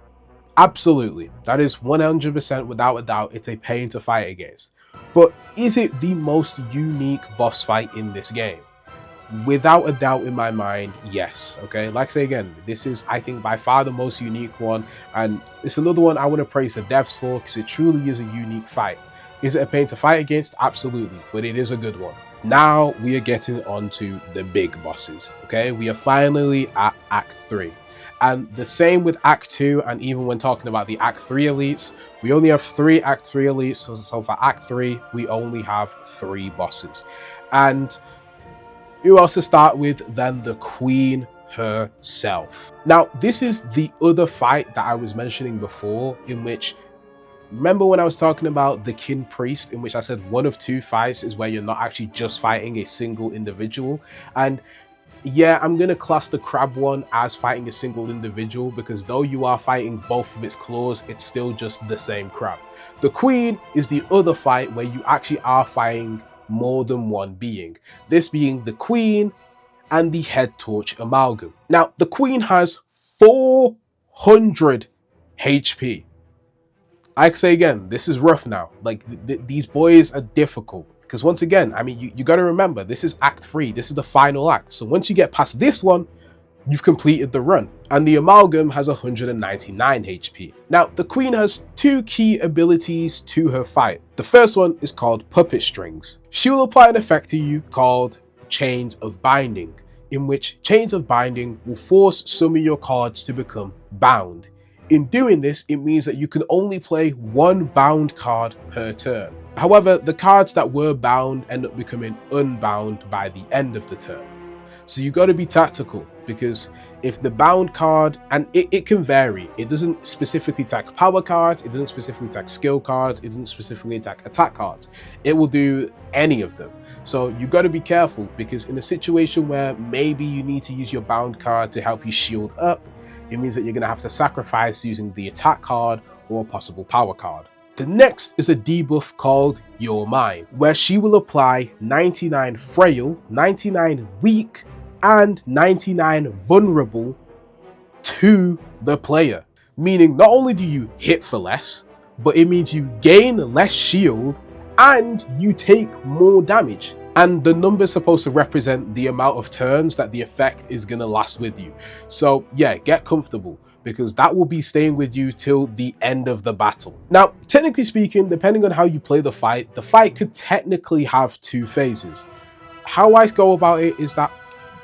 Absolutely. That is 100% without a doubt, it's a pain to fight against. But is it the most unique boss fight in this game? Without a doubt in my mind, yes. Okay, like I say again, this is, I think, by far the most unique one, and it's another one I want to praise the devs for because it truly is a unique fight. Is it a pain to fight against? Absolutely, but it is a good one. Now we are getting on to the big bosses. Okay, we are finally at Act 3. And the same with Act 2, and even when talking about the Act 3 elites, we only have 3 Act 3 elites, so for Act 3, we only have 3 bosses. And who else to start with than the Queen herself? Now, this is the other fight that I was mentioning before, in which, remember when I was talking about the Kin Priest, in which I said one of 2 fights is where you're not actually just fighting a single individual? And yeah, I'm going to class the crab one as fighting a single individual because though you are fighting both of its claws, it's still just the same crab. The Queen is the other fight where you actually are fighting more than one being. This being the Queen and the Head Torch Amalgam. Now, the Queen has 400 HP. I say again, this is rough now. Like, these boys are difficult. Because once again, I mean, you got to remember, this is Act 3. This is the final act. So once you get past this one, you've completed the run. And the Amalgam has 199 HP. Now, the Queen has 2 key abilities to her fight. The first one is called Puppet Strings. She will apply an effect to you called Chains of Binding, in which Chains of Binding will force some of your cards to become bound. In doing this, it means that you can only play 1 bound card per turn. However, the cards that were bound end up becoming unbound by the end of the turn. So you got to be tactical, because if the bound card, and it can vary, it doesn't specifically attack power cards, it doesn't specifically attack skill cards, it doesn't specifically attack attack cards. It will do any of them. So you got to be careful, because in a situation where maybe you need to use your bound card to help you shield up, it means that you're going to have to sacrifice using the attack card or a possible power card. The next is a debuff called Your Mine, where she will apply 99 frail, 99 weak, and 99 vulnerable to the player. Meaning not only do you hit for less, but it means you gain less shield and you take more damage. And the number is supposed to represent the amount of turns that the effect is going to last with you. So yeah, get comfortable, because that will be staying with you till the end of the battle. Now, technically speaking, depending on how you play the fight could technically have 2 phases. How I go about it is that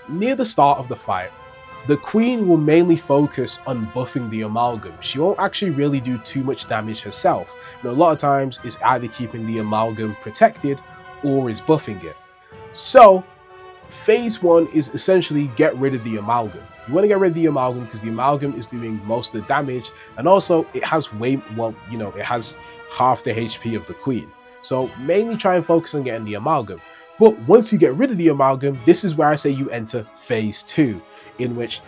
near the start of the fight, the Queen will mainly focus on buffing the Amalgam. She won't actually really do too much damage herself. And a lot of times it's either keeping the Amalgam protected or is buffing it. So phase 1 is essentially get rid of the amalgam. You want to get rid of the amalgam because the amalgam is doing most of the damage, and also it has it has half the HP of the queen. So mainly try and focus on getting the amalgam. But once you get rid of the amalgam, this is where I say you enter phase 2, in which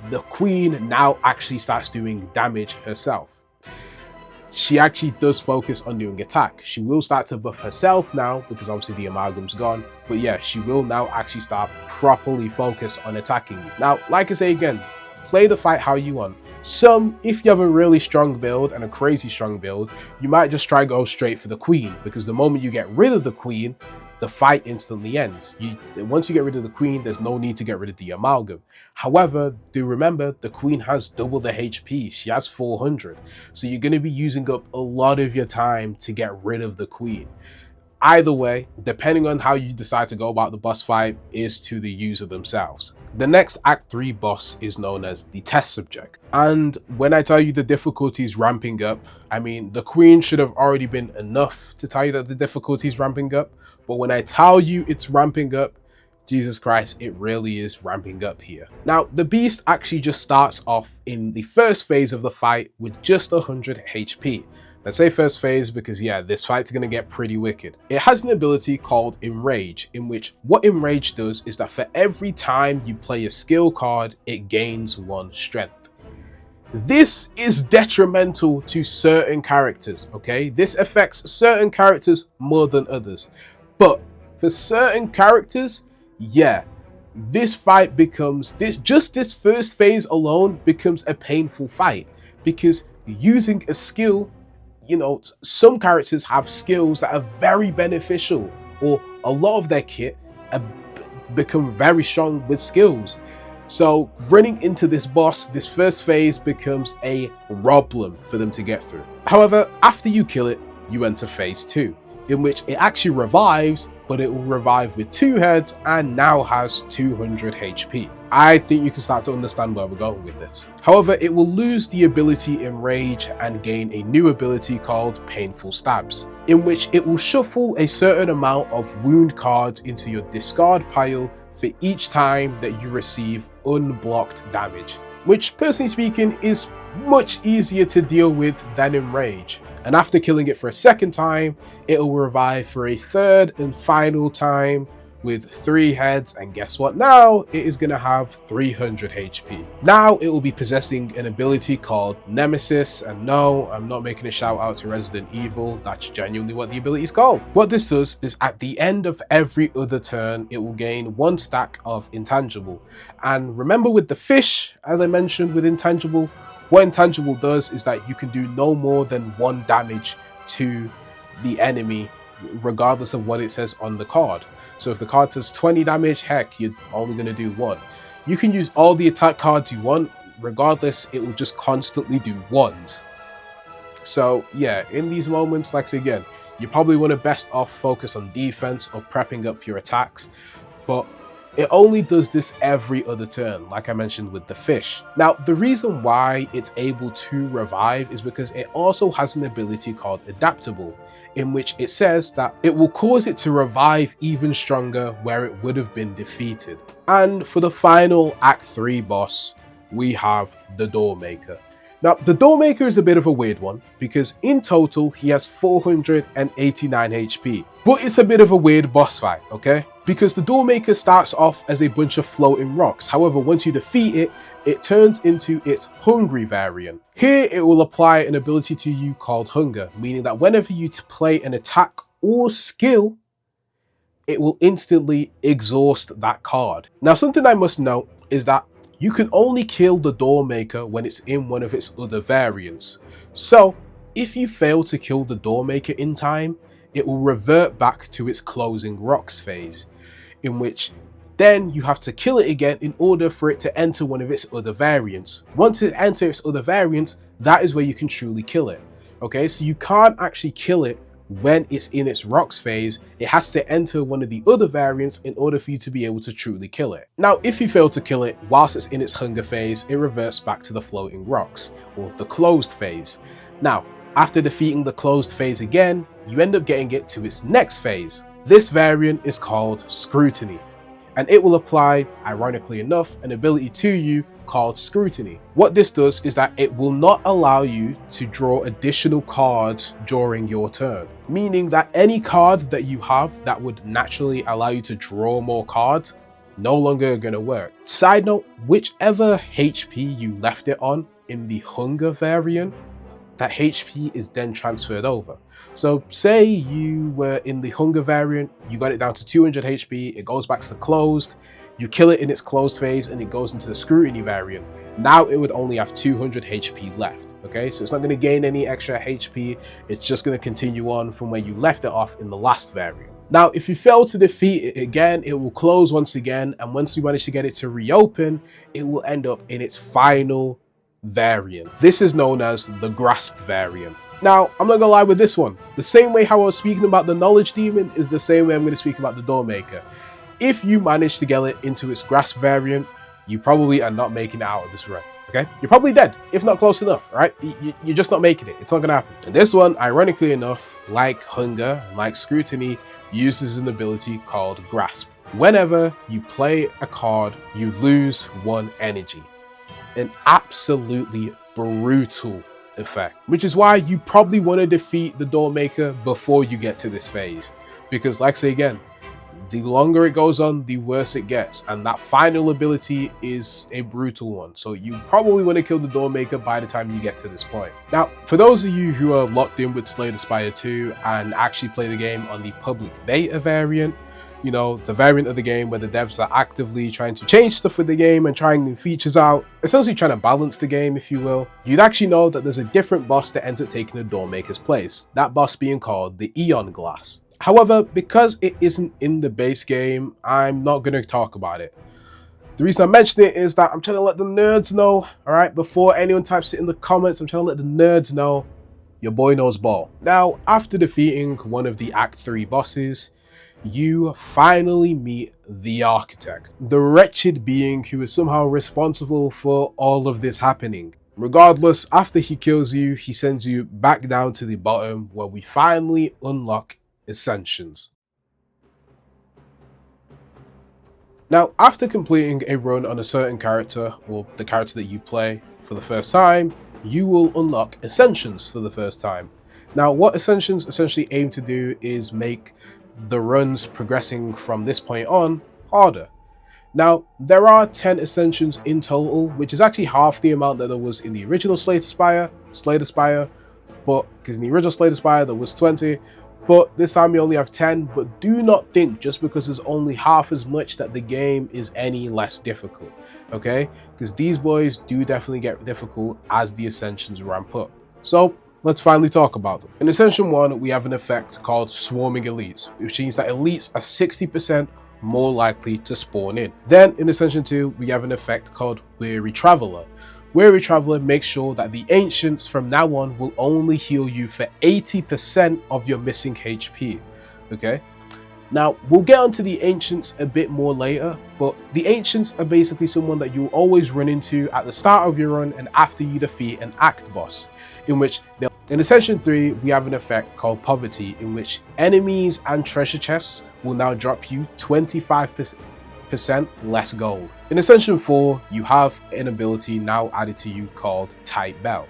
the queen now actually starts doing damage herself. She actually does focus on doing attack. She will start to buff herself now because obviously the amalgam's gone. But yeah, she will now actually start properly focus on attacking you. Now, like I say again, play the fight how you want. If you have a really strong build and a crazy strong build, you might just try go straight for the queen, because the moment you get rid of the queen, the fight instantly ends. Once you get rid of the queen, there's no need to get rid of the amalgam. However, do remember the queen has double the HP. She has 400. So you're going to be using up a lot of your time to get rid of the queen. Either way, depending on how you decide to go about the boss fight is to the user themselves. The next Act 3 boss is known as the Test Subject. And when I tell you the difficulty is ramping up, I mean the queen should have already been enough to tell you that the difficulty is ramping up. But when I tell you it's ramping up, Jesus Christ, it really is ramping up here. Now, the beast actually just starts off in the first phase of the fight with just 100 HP. Let's say first phase because yeah, this fight's gonna get pretty wicked. It has an ability called Enrage, in which what Enrage does is that for every time you play a skill card, it gains 1 strength. This is detrimental to certain characters, okay? This affects certain characters more than others. But for certain characters, yeah, this fight becomes, this first phase alone becomes a painful fight, because using a skill, some characters have skills that are very beneficial, or a lot of their kit become very strong with skills. So running into this boss, this first phase becomes a problem for them to get through. However, after you kill it, you enter phase 2, in which it actually revives, but it will revive with 2 heads and now has 200 HP. I think you can start to understand where we're going with this. However, it will lose the ability Enrage and gain a new ability called Painful Stabs, in which it will shuffle a certain amount of wound cards into your discard pile for each time that you receive unblocked damage, which personally speaking is much easier to deal with than Enrage. And after killing it for a second time, it will revive for a third and final time with 3 heads, and guess what, now it is going to have 300 HP. Now it will be possessing an ability called Nemesis, and no, I'm not making a shout out to Resident Evil, that's genuinely what the ability is called. What this does is at the end of every other turn, it will gain 1 stack of Intangible. And remember with the fish, as I mentioned with Intangible, what Intangible does is that you can do no more than 1 damage to the enemy, regardless of what it says on the card. So if the card says 20 damage, heck, you're only going to do 1. You can use all the attack cards you want, regardless, it will just constantly do 1s. So yeah, in these moments, like I say again, you probably want to best off focus on defense or prepping up your attacks, but it only does this every other turn, like I mentioned with the fish. Now, the reason why it's able to revive is because it also has an ability called Adaptable, in which it says that it will cause it to revive even stronger where it would have been defeated. And for the final Act 3 boss, we have the Doormaker. Now, the Doormaker is a bit of a weird one, because in total, he has 489 HP. But it's a bit of a weird boss fight, okay? Because the Doormaker starts off as a bunch of floating rocks. However, once you defeat it, it turns into its Hungry variant. Here, it will apply an ability to you called Hunger, meaning that whenever you play an attack or skill, it will instantly exhaust that card. Now, something I must note is that you can only kill the Doormaker when it's in one of its other variants. So, if you fail to kill the Doormaker in time, it will revert back to its Closing Rocks phase, in which then you have to kill it again in order for it to enter one of its other variants. Once it enters its other variants, that is where you can truly kill it. Okay, so you can't actually kill it when it's in its rocks phase. It has to enter one of the other variants in order for you to be able to truly kill it. Now, if you fail to kill it whilst it's in its Hunger phase, it reverts back to the Floating Rocks, or the Closed phase. Now, after defeating the Closed phase again, you end up getting it to its next phase. This variant is called Scrutiny, and it will apply, ironically enough, an ability to you called Scrutiny. What this does is that it will not allow you to draw additional cards during your turn, meaning that any card that you have that would naturally allow you to draw more cards no longer gonna work. Side note, whichever HP you left it on in the Hunger variant, that HP is then transferred over. So say you were in the Hunger variant, you got it down to 200 HP, it goes back to closed, you kill it in its closed phase and it goes into the Scrutiny variant. Now it would only have 200 HP left, okay? So it's not gonna gain any extra HP, it's just gonna continue on from where you left it off in the last variant. Now, if you fail to defeat it again, it will close once again, and once you manage to get it to reopen, it will end up in its final variant. This is known as the Grasp variant. Now, I'm not gonna lie with this one. The same way how I was speaking about the Knowledge Demon is the same way I'm gonna speak about the Doormaker. If you manage to get it into its Grasp variant, you probably are not making it out of this run, okay? You're probably dead, if not close enough, right? You're just not making it. It's not gonna happen. And this one, ironically enough, like Hunger, like Scrutiny, uses an ability called Grasp. Whenever you play a card, you lose 1 energy. An absolutely brutal effect, which is why you probably want to defeat the Doormaker before you get to this phase, because like I say again, the longer it goes on, the worse it gets, and that final ability is a brutal one, so you probably want to kill the Doormaker by the time you get to this point. Now, for those of you who are locked in with Slay the Spire 2 and actually play the game on the public beta variant, you know, the variant of the game where the devs are actively trying to change stuff with the game and trying new features out, essentially trying to balance the game, if you will, you'd actually know that there's a different boss that ends up taking the Doormaker's place, that boss being called the Eon Glass. However, because it isn't in the base game, I'm not going to talk about it. The reason I mentioned it is that I'm trying to let the nerds know, alright, before anyone types it in the comments, I'm trying to let the nerds know your boy knows ball. Now, after defeating one of the Act 3 bosses, you finally meet the Architect, the wretched being who is somehow responsible for all of this happening. Regardless, after he kills you, he sends you back down to the bottom where we finally unlock Ascensions. Now, after completing a run on a certain character, or the character that you play for the first time, you will unlock Ascensions for the first time. Now, what Ascensions essentially aim to do is make the runs progressing from this point on harder. Now, there are 10 Ascensions in total, which is actually half the amount that there was in the original Slay the Spire, but because in the original Slay the Spire there was 20, but this time you only have 10. But do not think just because there's only half as much that the game is any less difficult, okay? Because these boys do definitely get difficult as the Ascensions ramp up. So let's finally talk about them. In Ascension 1, we have an effect called Swarming Elites, which means that elites are 60% more likely to spawn in. Then in Ascension 2, we have an effect called Weary Traveler. Weary Traveler makes sure that the Ancients from now on will only heal you for 80% of your missing HP, okay? Now, we'll get onto the Ancients a bit more later, but the Ancients are basically someone that you'll always run into at the start of your run and after you defeat an Act boss, in which they'll... In Ascension 3, we have an effect called Poverty, in which enemies and treasure chests will now drop you 25% less gold. In Ascension 4, you have an ability now added to you called Tight Belt.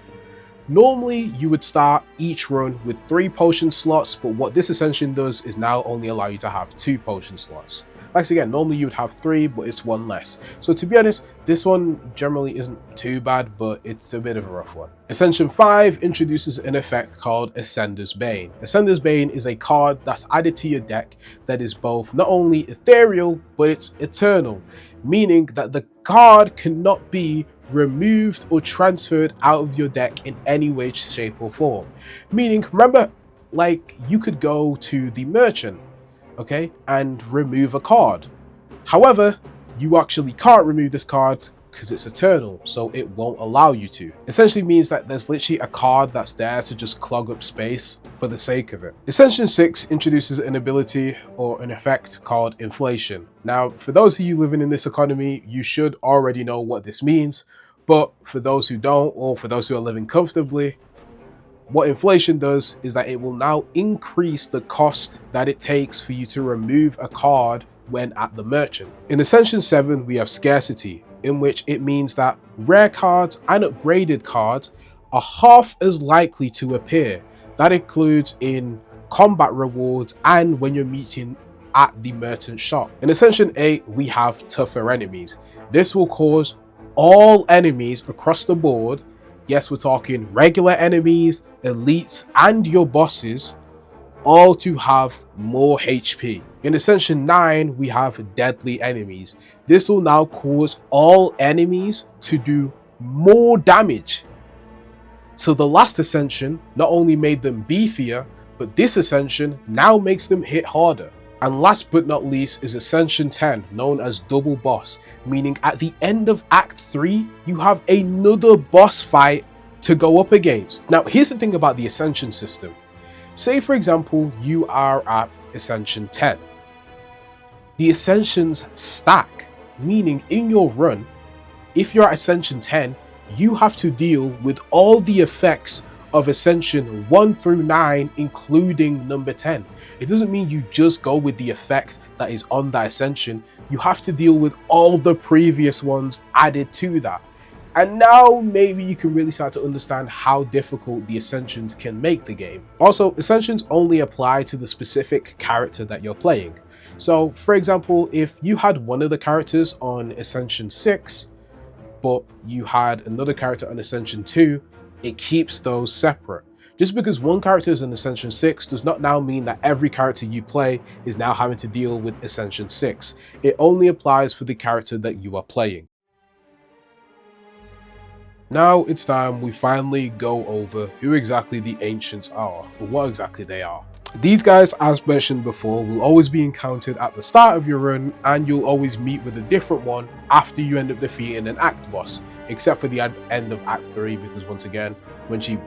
Normally, you would start each run with 3 potion slots, but what this Ascension does is now only allow you to have 2 potion slots. Like again, normally you would have 3, but it's 1 less. So to be honest, this one generally isn't too bad, but it's a bit of a rough one. Ascension 5 introduces an effect called Ascender's Bane. Ascender's Bane is a card that's added to your deck that is both not only ethereal, but it's eternal, meaning that the card cannot be removed or transferred out of your deck in any way, shape, or form. Meaning, remember, like you could go to the merchant, okay, and remove a card. However, you actually can't remove this card because it's eternal, so it won't allow you to. Essentially means that there's literally a card that's there to just clog up space for the sake of it. Ascension 6 introduces an ability or an effect called Inflation. Now, for those of you living in this economy, you should already know what this means, but for those who don't, or for those who are living comfortably, what inflation does is that it will now increase the cost that it takes for you to remove a card when at the merchant. In Ascension 7, we have scarcity, in which it means that rare cards and upgraded cards are half as likely to appear. That includes in combat rewards and when you're meeting at the merchant shop. In Ascension 8, we have tougher enemies. This will cause all enemies across the board, yes, we're talking regular enemies, elites, and your bosses, all to have more HP. In Ascension 9, we have deadly enemies. This will now cause all enemies to do more damage. So the last Ascension not only made them beefier, but this Ascension now makes them hit harder. And last but not least is Ascension 10, known as Double Boss, meaning at the end of Act 3, you have another boss fight to go up against. Now, here's the thing about the Ascension system. Say, for example, you are at Ascension 10. The Ascensions stack, meaning in your run, if you're at Ascension 10, you have to deal with all the effects of Ascension 1 through 9, including number 10. It doesn't mean you just go with the effect that is on that Ascension. You have to deal with all the previous ones added to that. And now maybe you can really start to understand how difficult the Ascensions can make the game. Also, Ascensions only apply to the specific character that you're playing. So, for example, if you had one of the characters on Ascension 6, but you had another character on Ascension 2, it keeps those separate. Just because one character is in Ascension 6 does not now mean that every character you play is now having to deal with Ascension 6. It only applies for the character that you are playing. Now it's time we finally go over who exactly the Ancients are, or what exactly they are. These guys, as mentioned before, will always be encountered at the start of your run, and you'll always meet with a different one after you end up defeating an Act boss, except for the end of Act 3, because once again, once you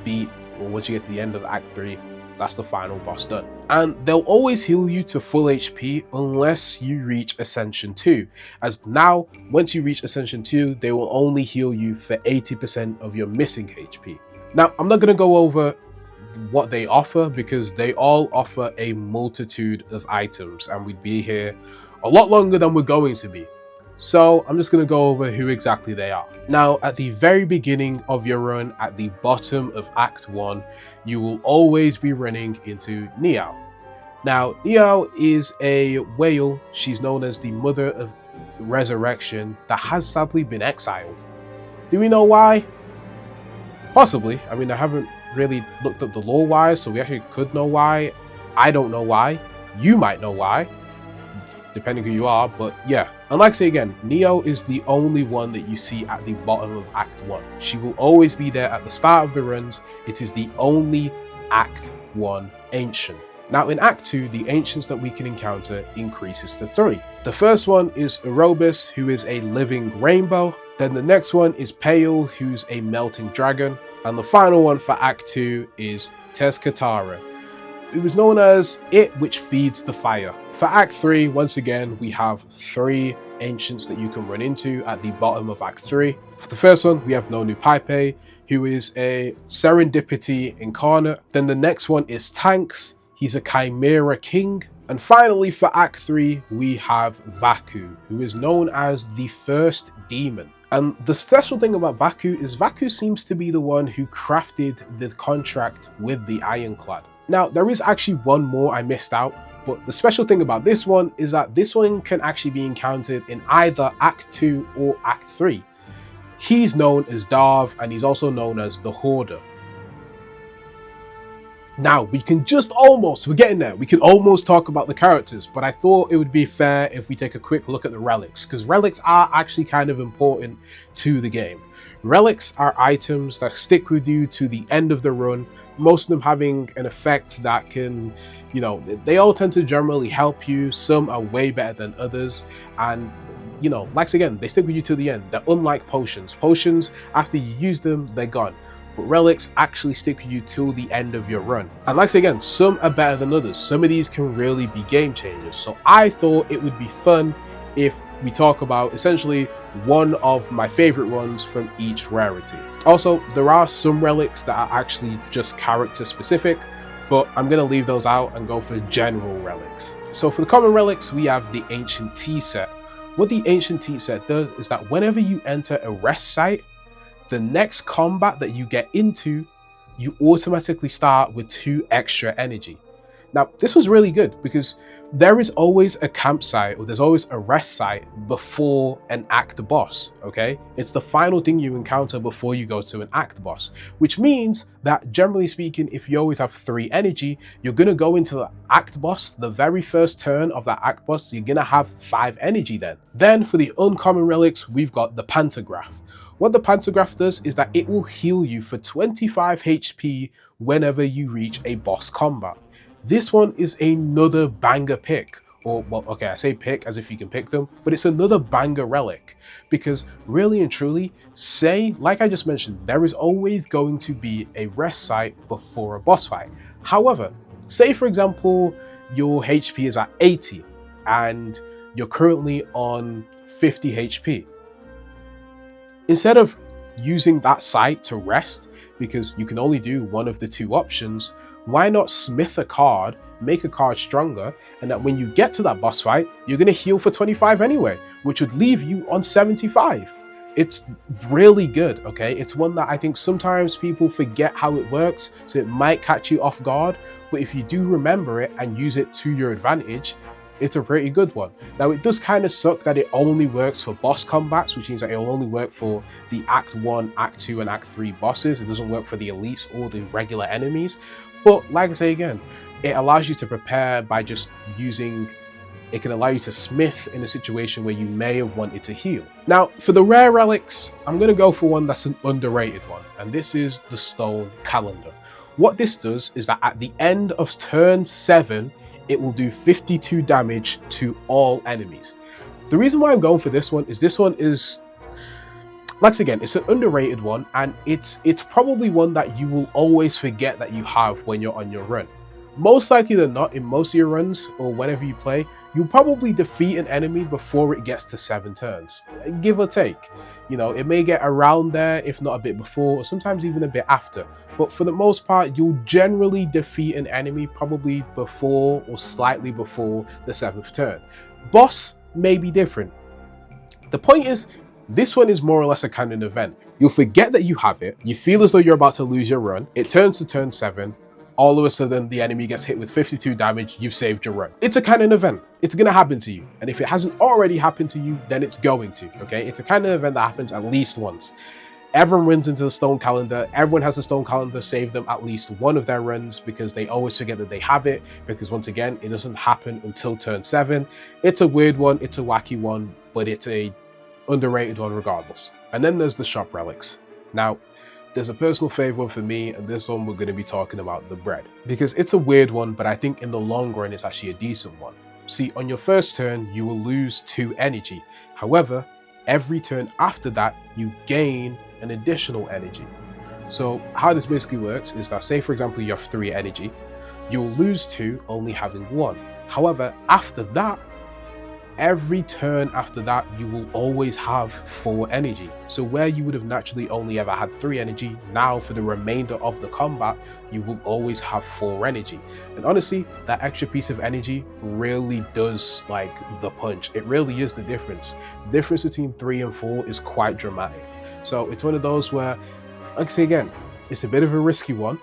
get to the end of Act 3, that's the final boss done. And they'll always heal you to full HP unless you reach Ascension 2, as now, once you reach Ascension 2, they will only heal you for 80% of your missing HP. Now, I'm not going to go over what they offer because they all offer a multitude of items and we'd be here a lot longer than we're going to be. So I'm just going to go over who exactly they are. Now, at the very beginning of your run, at the bottom of Act 1, you will always be running into Niao. Now, Niao is a whale. She's known as the Mother of Resurrection that has sadly been exiled. Do we know why? Possibly. I mean, I haven't really looked up the lore why, so we actually could know why. I don't know why. You might know why, depending who you are, but yeah. And like I say again, Niao is the only one that you see at the bottom of Act 1. She will always be there at the start of the runs. It is the only Act 1 Ancient. Now in Act 2, the Ancients that we can encounter increases to 3. The first one is Erebus, who is a living rainbow. Then the next one is Pale, who's a melting dragon. And the final one for Act 2 is Tezcatara, who is known as It Which Feeds the Fire. For Act 3, once again, we have 3 Ancients that you can run into at the bottom of Act 3. For the first one, we have Nonu Paipe, who is a Serendipity incarnate. Then the next one is Tanks. He's a Chimera King. And finally, for Act 3, we have Vaku, who is known as the First Demon. And the special thing about Vaku is Vaku seems to be the one who crafted the contract with the Ironclad. Now, there is actually one more I missed out, but the special thing about this one is that this one can actually be encountered in either Act 2 or Act 3. He's known as Darv, and he's also known as the Hoarder. Now, we're getting there, we can almost talk about the characters, but I thought it would be fair if we take a quick look at the relics, because relics are actually kind of important to the game. Relics are items that stick with you to the end of the run, most of them having an effect that can, they all tend to generally help you. Some are way better than others, and like again, they stick with you to the end. They're unlike potions. Potions, after you use them, they're gone. But relics actually stick with you till the end of your run. And like again, some are better than others. Some of these can really be game changers. So I thought it would be fun if we talk about essentially one of my favorite ones from each rarity. Also, there are some relics that are actually just character specific, but I'm going to leave those out and go for general relics. So for the common relics, we have the Ancient Tea Set. What the Ancient Tea Set does is that whenever you enter a rest site, the next combat that you get into, you automatically start with 2 extra energy. Now, this was really good because there is always a campsite or there's always a rest site before an act boss, okay? It's the final thing you encounter before you go to an act boss, which means that generally speaking, if you always have 3 energy, you're gonna go into the act boss, the very first turn of that act boss, you're gonna have 5 energy then. Then for the uncommon relics, we've got the Pantograph. What the Pantograph does is that it will heal you for 25 HP whenever you reach a boss combat. This one is another banger pick, or well, okay, I say pick as if you can pick them, but it's another banger relic because really and truly, say, like I just mentioned, there is always going to be a rest site before a boss fight. However, say for example, your HP is at 80 and you're currently on 50 HP. Instead of using that site to rest, because you can only do one of the 2 options, why not smith a card, make a card stronger, and that when you get to that boss fight, you're going to heal for 25 anyway, which would leave you on 75. It's really good, okay? It's one that I think sometimes people forget how it works, so it might catch you off guard, but if you do remember it and use it to your advantage, it's a pretty good one. Now, it does kind of suck that it only works for boss combats, which means that it will only work for the Act 1, Act 2, and Act 3 bosses. It doesn't work for the elites or the regular enemies. But like I say again, it allows you to prepare by just using, it can allow you to smith in a situation where you may have wanted to heal. Now, for the rare relics, I'm going to go for one that's an underrated one, and this is the Stone Calendar. What this does is that at the end of turn 7, it will do 52 damage to all enemies. The reason why I'm going for this one is, like again, it's an underrated one, and it's probably one that you will always forget that you have when you're on your run. Most likely than not, in most of your runs or whenever you play, you'll probably defeat an enemy before it gets to 7 turns, give or take. You know, it may get around there, if not a bit before, or sometimes even a bit after. But for the most part, you'll generally defeat an enemy probably before or slightly before the 7th turn. Boss may be different. The point is, this one is more or less a canon event. You'll forget that you have it, you feel as though you're about to lose your run, it turns to turn 7, all of a sudden the enemy gets hit with 52 damage, you've saved your run. It's a canon event. It's gonna happen to you. And if it hasn't already happened to you, then it's going to, okay? It's a canon event that happens at least once. Everyone runs into the Stone Calendar. Everyone has a Stone Calendar save them at least one of their runs because they always forget that they have it, because once again, it doesn't happen until turn 7. It's a weird one, it's a wacky one, but it's a underrated one regardless. And then there's the shop relics. Now, there's a personal favorite for me, and this one we're going to be talking about the bread, because it's a weird one, but I think in the long run it's actually a decent one. See, on your first turn you will lose 2 energy. However, every turn after that you gain an additional energy. So how this basically works is that, say for example you have 3 energy, you will lose 2, only having 1. However, after that, every turn after that, you will always have 4 energy. So where you would have naturally only ever had 3 energy, now for the remainder of the combat, you will always have 4 energy. And honestly, that extra piece of energy really does like the punch. It really is the difference. The difference between 3 and 4 is quite dramatic. So it's one of those where, like I say again, it's a bit of a risky one,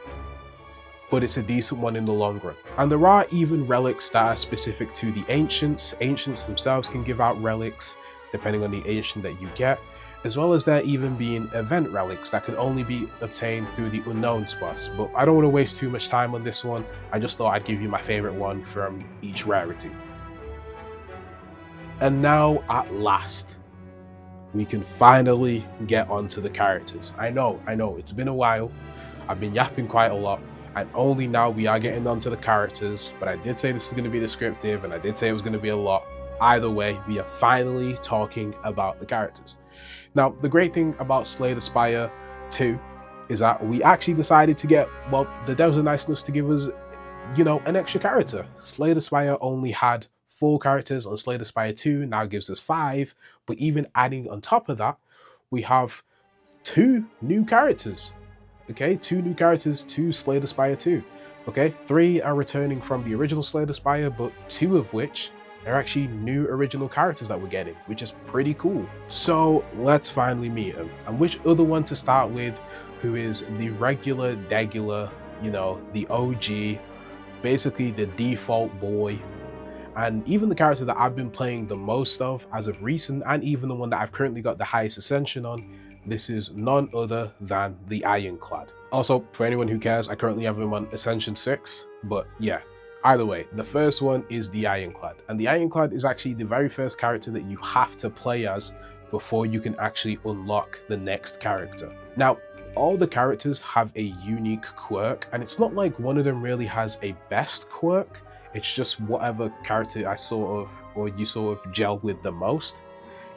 but it's a decent one in the long run. And there are even relics that are specific to the ancients. Ancients themselves can give out relics depending on the ancient that you get, as well as there even being event relics that can only be obtained through the unknown spots. But I don't want to waste too much time on this one. I just thought I'd give you my favorite one from each rarity. And now at last, we can finally get onto the characters. I know, it's been a while. I've been yapping quite a lot, and only now we are getting onto the characters, but I did say this is going to be descriptive, and I did say it was going to be a lot. Either way, we are finally talking about the characters. Now, the great thing about Slay the Spire 2 is that we actually decided to get, well, the devs are nice enough to give us, an extra character. Slay the Spire only had 4 characters on Slay the Spire 2, now gives us 5, but even adding on top of that, we have 2 new characters. Okay, 2 new characters to Slay the Spire 2. Okay, 3 are returning from the original Slay the Spire, but 2 of which are actually new original characters that we're getting, which is pretty cool. So let's finally meet them. And which other one to start with, who is the regular, degular, you know, the OG, basically the default boy, and even the character that I've been playing the most of as of recent, and even the one that I've currently got the highest ascension on. This is none other than the Ironclad. Also, for anyone who cares, I currently have him on Ascension 6, but yeah. Either way, the first one is the Ironclad, and the Ironclad is actually the very first character that you have to play as before you can actually unlock the next character. Now, all the characters have a unique quirk, and it's not like one of them really has a best quirk. It's just whatever character you sort of gel with the most.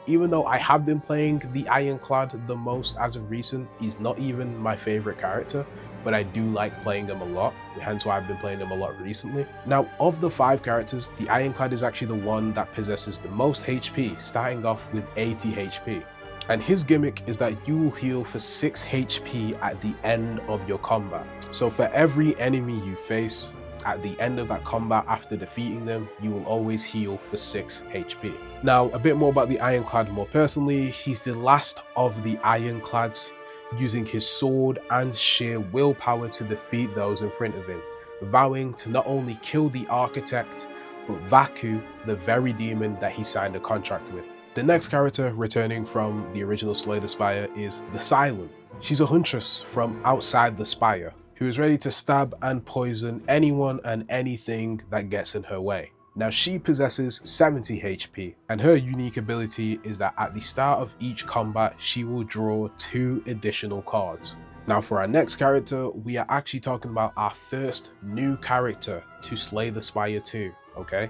Even though I have been playing the Ironclad the most as of recent, he's not even my favorite character, but I do like playing him a lot, hence why I've been playing him a lot recently. Now, of the 5 characters, the Ironclad is actually the one that possesses the most HP, starting off with 80 HP. And his gimmick is that you will heal for 6 HP at the end of your combat. So for every enemy you face, at the end of that combat after defeating them, you will always heal for 6 HP. Now, a bit more about the Ironclad more personally. He's the last of the Ironclads, using his sword and sheer willpower to defeat those in front of him, vowing to not only kill the Architect, but Vaku, the very demon that he signed a contract with. The next character returning from the original Slay the Spire is the Silent. She's a huntress from outside the Spire, who is ready to stab and poison anyone and anything that gets in her way. Now, she possesses 70 HP, and her unique ability is that at the start of each combat, she will draw 2 additional cards. Now, for our next character, we are actually talking about our first new character to Slay the Spire 2, okay?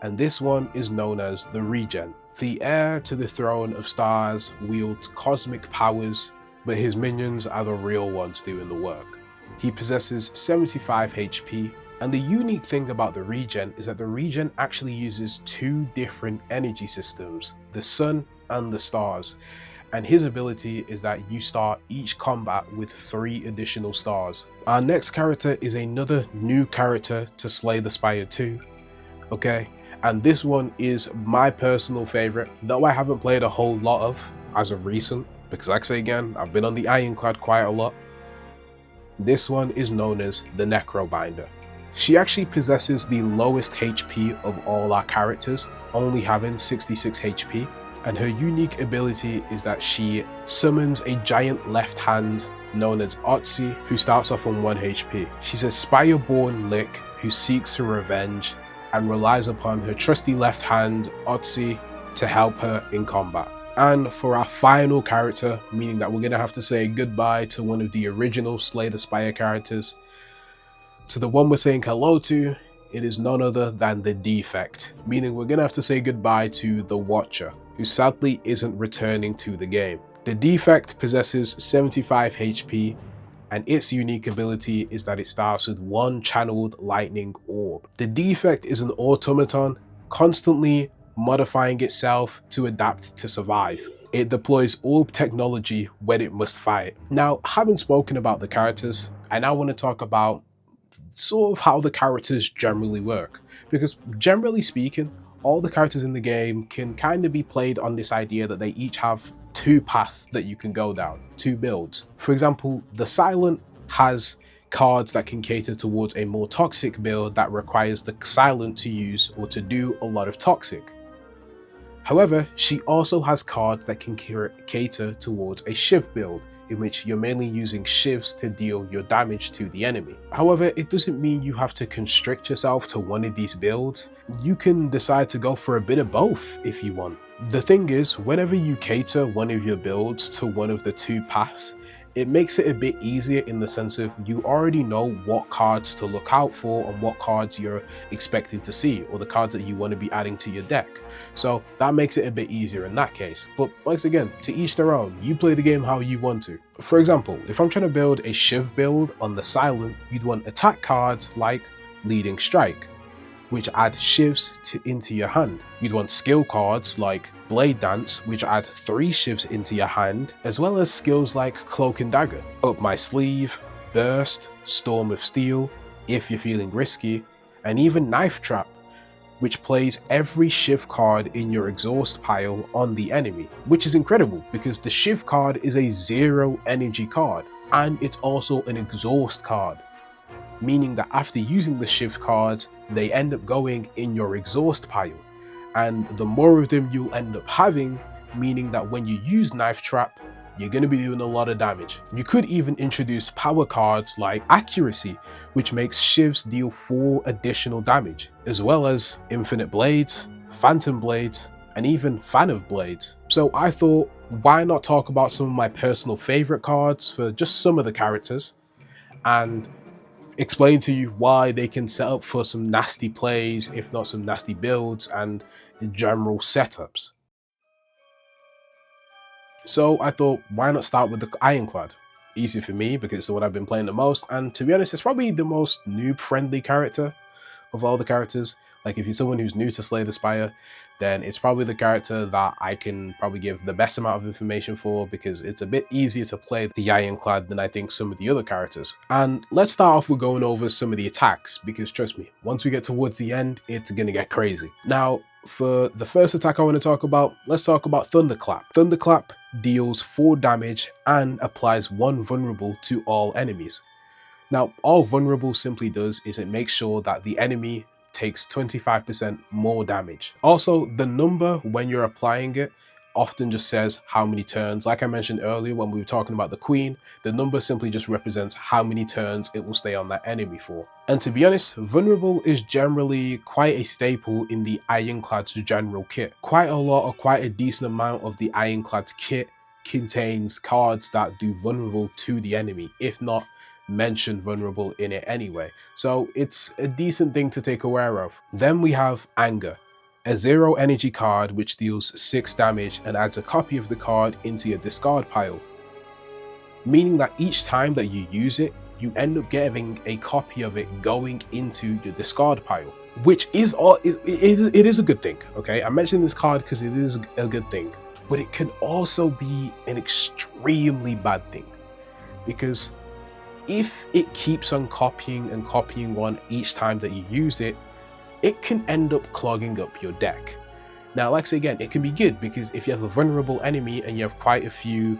And this one is known as the Regen. The heir to the throne of stars wields cosmic powers, but his minions are the real ones doing the work. He possesses 75 HP, and the unique thing about the Regen is that the Regen actually uses 2 different energy systems, the sun and the stars, and his ability is that you start each combat with 3 additional stars. Our next character is another new character to Slay the Spire 2, okay? And this one is my personal favorite, though I haven't played a whole lot of as of recent, because like I say again, I've been on the Ironclad quite a lot. This one is known as the Necrobinder. She actually possesses the lowest HP of all our characters, only having 66 HP, and her unique ability is that she summons a giant left hand known as Otzi, who starts off on 1 HP. She's a Spire-born Lick who seeks her revenge and relies upon her trusty left hand, Otzi, to help her in combat. And for our final character, meaning that we're going to have to say goodbye to one of the original Slay the Spire characters, to the one we're saying hello to, it is none other than the Defect, meaning we're going to have to say goodbye to the Watcher, who sadly isn't returning to the game. The Defect possesses 75 HP, and its unique ability is that it starts with 1 channeled lightning orb. The Defect is an automaton, constantly modifying itself to adapt to survive. It deploys orb technology when it must fight. Now, having spoken about the characters, I now want to talk about sort of how the characters generally work, because generally speaking, all the characters in the game can kind of be played on this idea that they each have 2 paths that you can go down, 2 builds. For example, the Silent has cards that can cater towards a more toxic build that requires the Silent to use or to do a lot of toxic. However, she also has cards that can cater towards a Shiv build, in which you're mainly using Shivs to deal your damage to the enemy. However, it doesn't mean you have to constrict yourself to one of these builds. You can decide to go for a bit of both if you want. The thing is, whenever you cater one of your builds to one of the 2 paths, it makes it a bit easier in the sense of you already know what cards to look out for and what cards you're expecting to see, or the cards that you want to be adding to your deck. So that makes it a bit easier in that case. But once again, to each their own, you play the game how you want to. For example, if I'm trying to build a Shiv build on the Silent, you'd want attack cards like Leading Strike, which add Shivs into your hand. You'd want skill cards like Blade Dance, which add 3 Shivs into your hand, as well as skills like Cloak and Dagger, Up My Sleeve, Burst, Storm of Steel, if you're feeling risky, and even Knife Trap, which plays every Shiv card in your exhaust pile on the enemy, which is incredible because the Shiv card is a 0 energy card and it's also an exhaust card, meaning that after using the Shiv cards, they end up going in your exhaust pile, and the more of them you'll end up having, meaning that when you use Knife Trap, you're going to be doing a lot of damage. You could even introduce power cards like Accuracy, which makes Shivs deal 4 additional damage, as well as Infinite Blades, Phantom Blades, and even Fan of Blades. So I thought, why not talk about some of my personal favorite cards for just some of the characters, and explain to you why they can set up for some nasty plays, if not some nasty builds and general setups. So I thought, why not start with the Ironclad? Easy for me because it's the one I've been playing the most, and to be honest, it's probably the most noob-friendly character of all the characters. Like, if you're someone who's new to Slay the Spire, then it's probably the character that I can probably give the best amount of information for, because it's a bit easier to play the Ironclad than I think some of the other characters. And let's start off with going over some of the attacks, because trust me, once we get towards the end, it's gonna get crazy. Now, for the first attack I want to talk about, let's talk about Thunderclap. Thunderclap deals 4 damage and applies 1 vulnerable to all enemies. Now, all vulnerable simply does is it makes sure that the enemy takes 25% more damage. Also, the number when you're applying it often just says how many turns. Like I mentioned earlier when we were talking about the Queen, the number simply just represents how many turns it will stay on that enemy for. And to be honest, vulnerable is generally quite a staple in the Ironclad's general kit. Quite a decent amount of the Ironclad's kit contains cards that do vulnerable to the enemy, if not mentioned vulnerable in it anyway. So it's a decent thing to take aware of. Then we have Anger, a 0 energy card which deals 6 damage and adds a copy of the card into your discard pile, meaning that each time that you use it, you end up getting a copy of it going into your discard pile, which is it is a good thing. Okay, I mentioned this card because it is a good thing, but it can also be an extremely bad thing, because if it keeps on copying and copying one each time that you use it, it can end up clogging up your deck. Now, like I say again, it can be good because if you have a vulnerable enemy and you have quite a few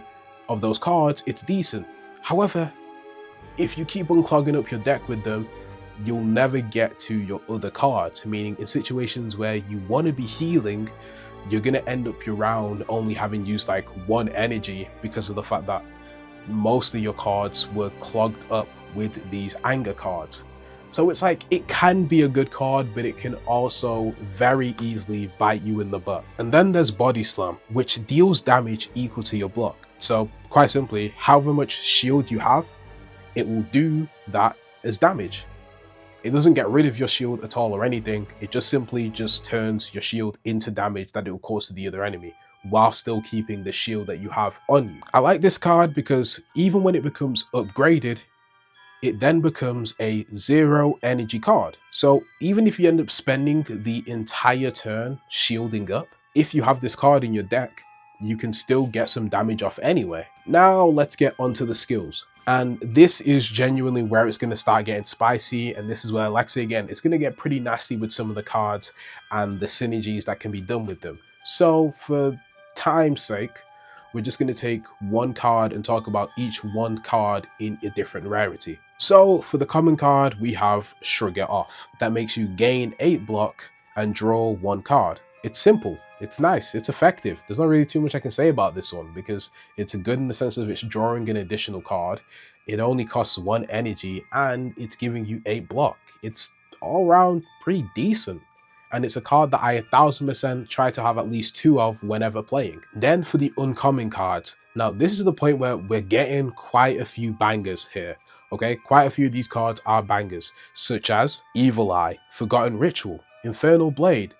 of those cards, it's decent. However, if you keep on clogging up your deck with them, you'll never get to your other cards, meaning in situations where you want to be healing, you're going to end up your round only having used like 1 energy because of the fact that most of your cards were clogged up with these Anger cards. So it's like, it can be a good card, but it can also very easily bite you in the butt. And then there's Body Slam, which deals damage equal to your block. So quite simply, however much shield you have, it will do that as damage. It doesn't get rid of your shield at all or anything. It just simply just turns your shield into damage that it will cause to the other enemy, while still keeping the shield that you have on you. I like this card because even when it becomes upgraded, it then becomes a 0 energy card. So even if you end up spending the entire turn shielding up, if you have this card in your deck, you can still get some damage off anyway. Now let's get onto the skills. And this is genuinely where it's going to start getting spicy, and this is where, like I say again, it's going to get pretty nasty with some of the cards and the synergies that can be done with them. So for time's sake, we're just going to take 1 card and talk about each 1 card in a different rarity. So for the common card, we have Shrug It Off. That makes you gain 8 block and draw 1 card. It's simple, it's nice, it's effective. There's not really too much I can say about this one because it's good in the sense of it's drawing an additional card. It only costs 1 energy and it's giving you 8 block. It's all around pretty decent. And it's a card that I 1000% try to have at least 2 of whenever playing. Then for the uncommon cards, now this is the point where we're getting quite a few bangers here. Okay, quite a few of these cards are bangers, such as Evil Eye, Forgotten Ritual, Infernal Blade,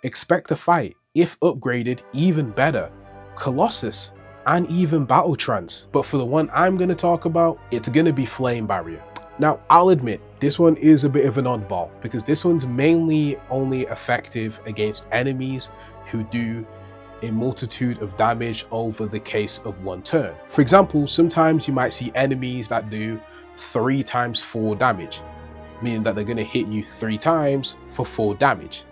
Expect a Fight, if upgraded even better, Colossus, and even Battle Trance. But for the one I'm going to talk about, it's going to be Flame Barrier. Now, I'll admit, this one is a bit of an oddball because this one's mainly only effective against enemies who do a multitude of damage over the case of 1 turn. For example, sometimes you might see enemies that do 3 times 4 damage. meaning that they're going to hit you 3 times for 4 damage,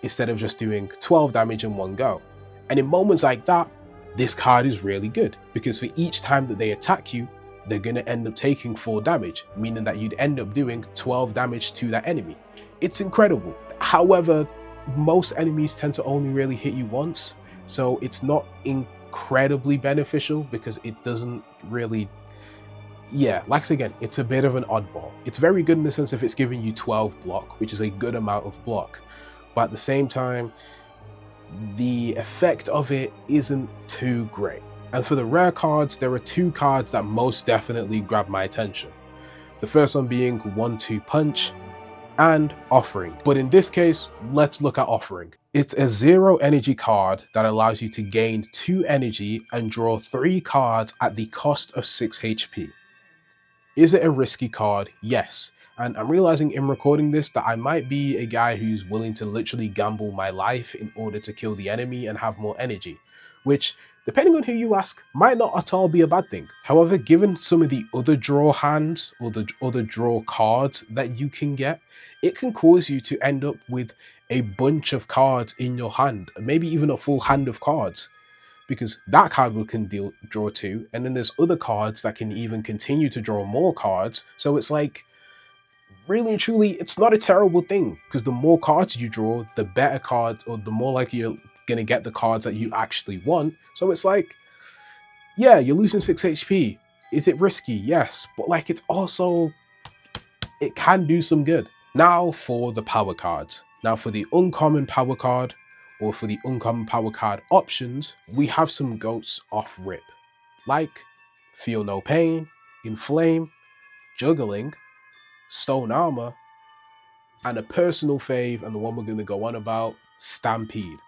instead of just doing 12 damage in one go. And in moments like that, this card is really good, because for each time that they attack you, they're going to end up taking 4 damage, meaning that you'd end up doing 12 damage to that enemy. It's incredible. However, most enemies tend to only really hit you once, so it's not incredibly beneficial, because it doesn't really, like I said again, it's a bit of an oddball. It's very good in the sense if it's giving you 12 block, which is a good amount of block, but at the same time, the effect of it isn't too great. And for the rare cards, there are 2 cards that most definitely grab my attention. The first one being 1-2 Punch and Offering. But in this case, let's look at Offering. It's a 0 energy card that allows you to gain 2 energy and draw 3 cards at the cost of 6 HP. Is it a risky card? Yes. And I'm realizing in recording this that I might be a guy who's willing to literally gamble my life in order to kill the enemy and have more energy, which, depending on who you ask, might not at all be a bad thing. However, given some of the other draw hands or the other draw cards that you can get, it can cause you to end up with a bunch of cards in your hand, maybe even a full hand of cards, because that card can draw 2, and then there's other cards that can even continue to draw more cards. So it's like, really and truly, it's not a terrible thing, because the more cards you draw, the better cards, or the more likely you're gonna get the cards that you actually want. So it's like, yeah, you're losing 6 HP. Is it risky? Yes, but like, it's also, it can do some good. Now for the power cards. Now for the uncommon power card, or for the uncommon power card options, we have some goats off rip, like Feel No Pain, Inflame, Juggling, Stone Armor, and a personal fave, and the one we're going to go on about, Stampede.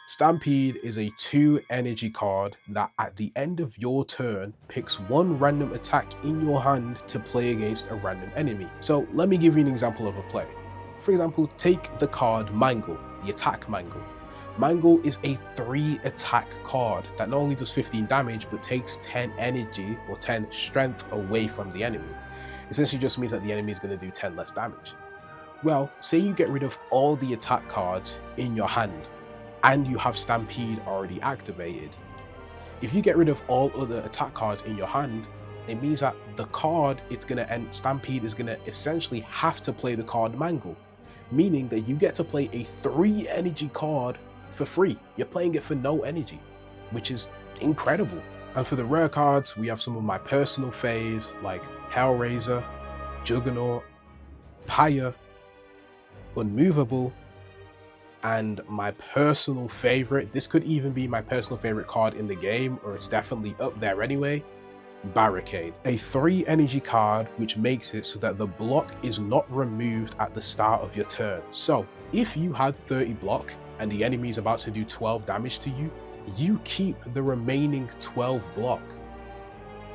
Stampede is a 2 energy card that at the end of your turn picks 1 random attack in your hand to play against a random enemy. So let me give you an example of a play. For example, take the card Mangle, the attack Mangle. Mangle is a 3 attack card that not only does 15 damage, but takes 10 energy or 10 strength away from the enemy. Essentially just means that the enemy is going to do 10 less damage. Well, say you get rid of all the attack cards in your hand, and you have Stampede already activated. If you get rid of all other attack cards in your hand, it means that the card Stampede is going to essentially have to play the card Mangle, meaning that you get to play a 3 energy card for free. You're playing it for no energy, which is incredible. And for the rare cards, we have some of my personal faves like Hellraiser, Juggernaut, Pyre, Unmovable, and my personal favorite, this could even be my personal favorite card in the game, or it's definitely up there anyway, Barricade. A 3 energy card which makes it so that the block is not removed at the start of your turn. So if you had 30 block and the enemy is about to do 12 damage to you, you keep the remaining 12 block.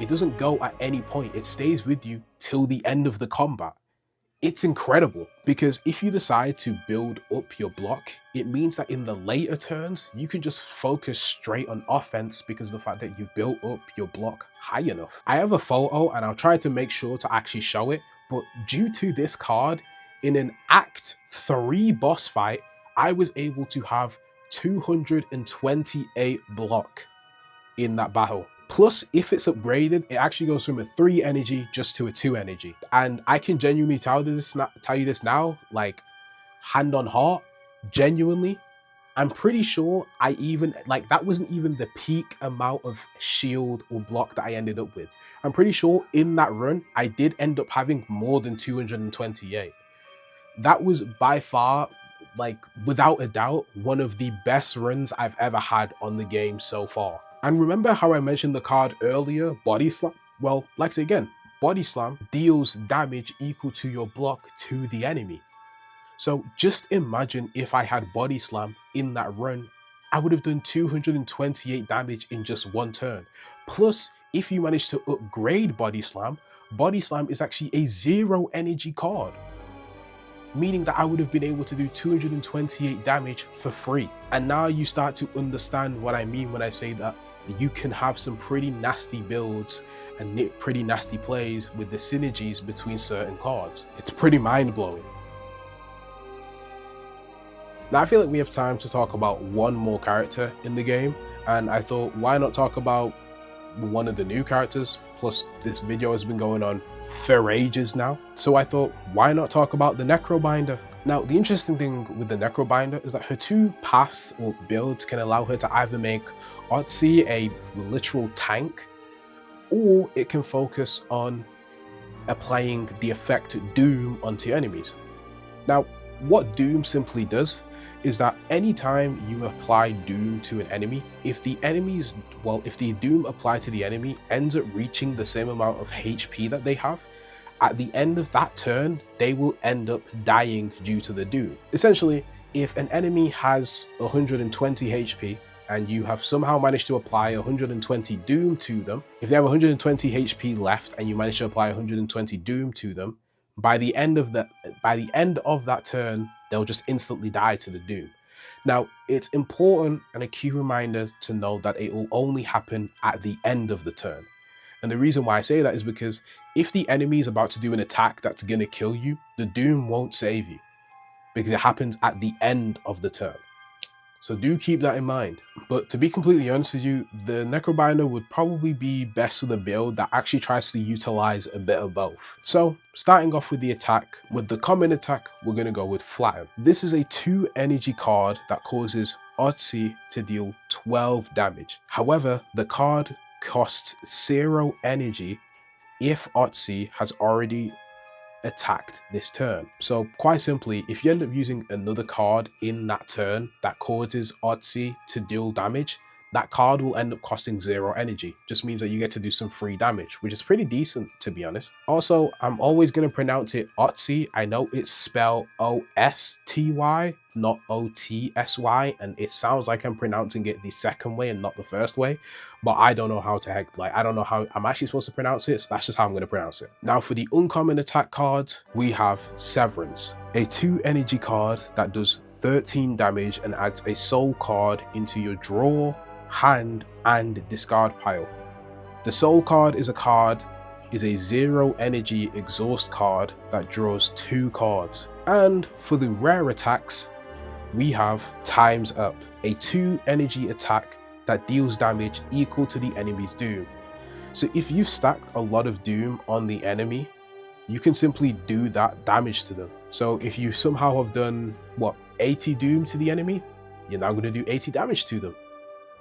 It doesn't go at any point, it stays with you till the end of the combat. It's incredible, because if you decide to build up your block, it means that in the later turns, you can just focus straight on offense because of the fact that you've built up your block high enough. I have a photo and I'll try to make sure to actually show it, but due to this card, in an Act 3 boss fight, I was able to have 228 block in that battle. Plus, if it's upgraded, it actually goes from a 3 energy just to a 2 energy. And I can genuinely tell you this now, like, hand on heart, genuinely, I'm pretty sure that wasn't even the peak amount of shield or block that I ended up with. I'm pretty sure in that run, I did end up having more than 228. That was by far, like, without a doubt, one of the best runs I've ever had on the game so far. And remember how I mentioned the card earlier, Body Slam? Well, like I say again, Body Slam deals damage equal to your block to the enemy. So just imagine if I had Body Slam in that run, I would have done 228 damage in just 1 turn. Plus, if you manage to upgrade Body Slam is actually a 0 energy card, meaning that I would have been able to do 228 damage for free. And now you start to understand what I mean when I say that you can have some pretty nasty builds and pretty nasty plays with the synergies between certain cards. It's pretty mind-blowing. Now I feel like we have time to talk about one more character in the game, and I thought, why not talk about one of the new characters? Plus this video has been going on for ages now, so I thought, why not talk about the Necrobinder? Now the interesting thing with the Necrobinder is that her two paths or builds can allow her to either make Otzi a literal tank, or it can focus on applying the effect Doom onto enemies. Now what Doom simply does is that anytime you apply Doom to an enemy, if the Doom applied to the enemy ends up reaching the same amount of HP that they have, at the end of that turn, they will end up dying due to the Doom. Essentially, if an enemy has 120 HP and you have somehow managed to apply 120 Doom to them, if they have 120 HP left and you manage to apply 120 Doom to them, by the end of that turn, they'll just instantly die to the Doom. Now, it's important and a key reminder to know that it will only happen at the end of the turn. And the reason why I say that is because if the enemy is about to do an attack that's gonna kill you, the Doom won't save you because it happens at the end of the turn. So do keep that in mind. But to be completely honest with you, the Necrobinder would probably be best with a build that actually tries to utilize a bit of both. So starting off with the attack, with the common attack, we're going to go with Flatten. This is a 2 energy card that causes Otzi to deal 12 damage. However, the card costs 0 energy if Otzi has already attacked this turn. So quite simply, if you end up using another card in that turn that causes Otzi to deal damage, that card will end up costing 0 energy. Just means that you get to do some free damage, which is pretty decent, to be honest. Also, I'm always going to pronounce it Otzi. I know it's spelled O-S-T-Y, not O-T-S-Y, and it sounds like I'm pronouncing it the second way and not the first way, but I don't know how to I don't know how I'm actually supposed to pronounce it, so that's just how I'm going to pronounce it. Now for the uncommon attack cards, we have Severance, a 2 energy card that does 13 damage and adds a soul card into your draw, hand, and discard pile. The soul card is a 0 energy exhaust card that draws 2 cards. And for the rare attacks, we have Time's Up, a 2 energy attack that deals damage equal to the enemy's Doom. So if you've stacked a lot of Doom on the enemy, you can simply do that damage to them. So if you somehow have done, 80 Doom to the enemy, you're now going to do 80 damage to them.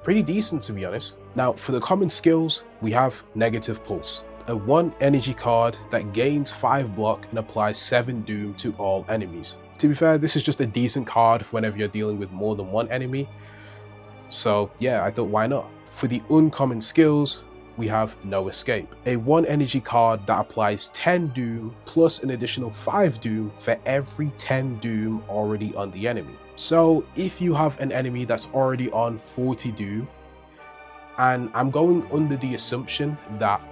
Pretty decent, to be honest. Now for the common skills, we have Negative Pulse, a 1 energy card that gains 5 block and applies 7 Doom to all enemies. To be fair, this is just a decent card whenever you're dealing with more than one enemy. So yeah, I thought, why not? For the uncommon skills, we have No Escape, a 1 energy card that applies 10 Doom plus an additional 5 Doom for every 10 Doom already on the enemy. So if you have an enemy that's already on 40 Doom, and I'm going under the assumption that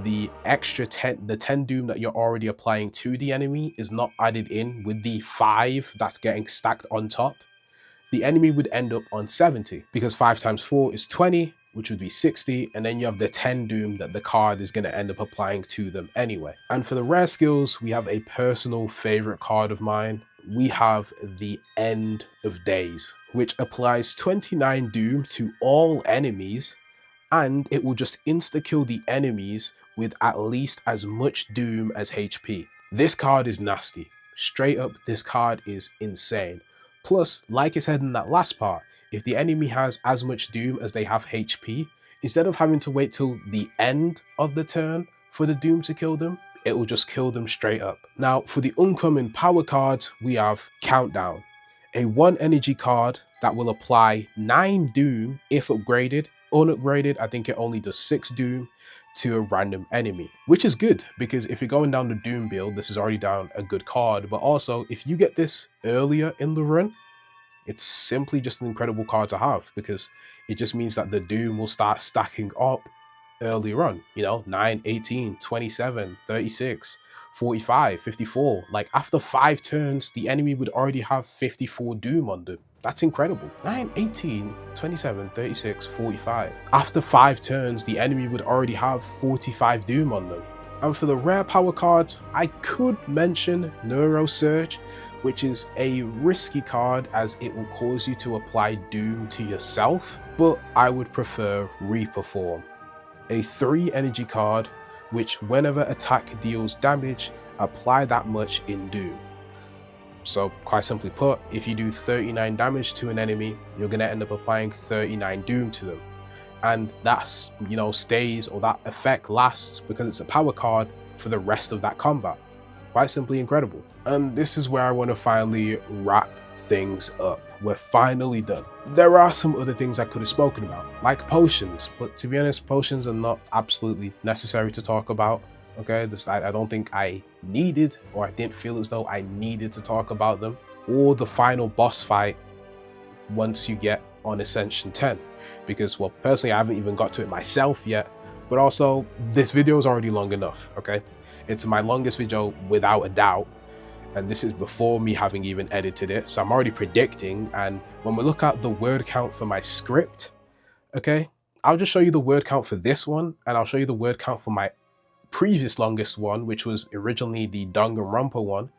the extra 10 Doom that you're already applying to the enemy is not added in with the 5 that's getting stacked on top, the enemy would end up on 70, because 5 times 4 is 20, which would be 60, and then you have the 10 Doom that the card is going to end up applying to them anyway. And for the rare skills, we have a personal favorite card of mine. We have the End of Days, which applies 29 Doom to all enemies, and it will just insta-kill the enemies with at least as much Doom as HP. This card is nasty. Straight up, this card is insane. Plus, like I said in that last part, if the enemy has as much Doom as they have HP, instead of having to wait till the end of the turn for the Doom to kill them, it will just kill them straight up. Now, for the uncommon power cards, we have Countdown, a 1 energy card that will apply 9 Doom if upgraded. Unupgraded, I think it only does 6 Doom to a random enemy, which is good, because if you're going down the Doom build, this is already down a good card. But also, if you get this earlier in the run, it's simply just an incredible card to have, because it just means that the Doom will start stacking up earlier on, 9, 18, 27, 36, 45, 54. Like after 5 turns, the enemy would already have 54 doom on them. That's incredible. 9, 18, 27, 36, 45. After 5 turns, the enemy would already have 45 doom on them. And for the rare power cards, I could mention Neuro Surge, which is a risky card as it will cause you to apply doom to yourself, but I would prefer Reperform, a 3 energy card which whenever attack deals damage, apply that much in doom. So quite simply put, if you do 39 damage to an enemy, you're going to end up applying 39 doom to them. And that's, stays, or that effect lasts because it's a power card for the rest of that combat. Quite simply incredible. And this is where I want to finally wrap things up. We're finally done. There are some other things I could have spoken about, like potions, but to be honest, potions are not absolutely necessary to talk about. Okay, I don't think I needed, or I didn't feel as though I needed to talk about them, or the final boss fight once you get on Ascension 10, because, well, personally, I haven't even got to it myself yet, but also this video is already long enough. Okay, it's my longest video without a doubt, and this is before me having even edited it, so I'm already predicting. And when we look at the word count for my script, okay, I'll just show you the word count for this one, and I'll show you the word count for my previous longest one, which was originally the Danganronpa one.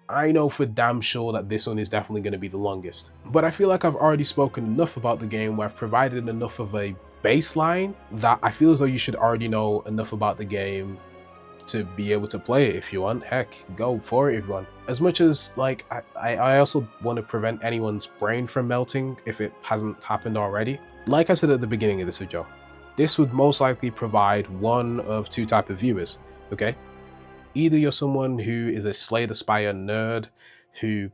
I know for damn sure that this one is definitely going to be the longest, but I feel like I've already spoken enough about the game where I've provided enough of a baseline that I feel as though you should already know enough about the game to be able to play it. If you want, heck, go for it, everyone. As much as, like, I also want to prevent anyone's brain from melting if it hasn't happened already. Like I said at the beginning of this video, this would most likely provide one of 2 types of viewers, okay? Either you're someone who is a Slay the Spire nerd who,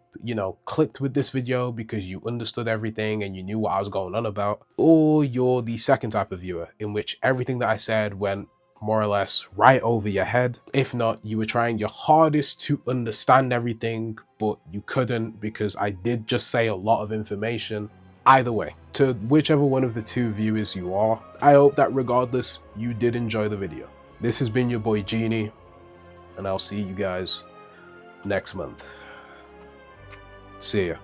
clicked with this video because you understood everything and you knew what I was going on about, or you're the second type of viewer in which everything that I said went more or less right over your head. If not, you were trying your hardest to understand everything, but you couldn't because I did just say a lot of information. Either way, to whichever one of the 2 viewers you are, I hope that regardless, you did enjoy the video. This has been your boy Genie, and I'll see you guys next month. See ya.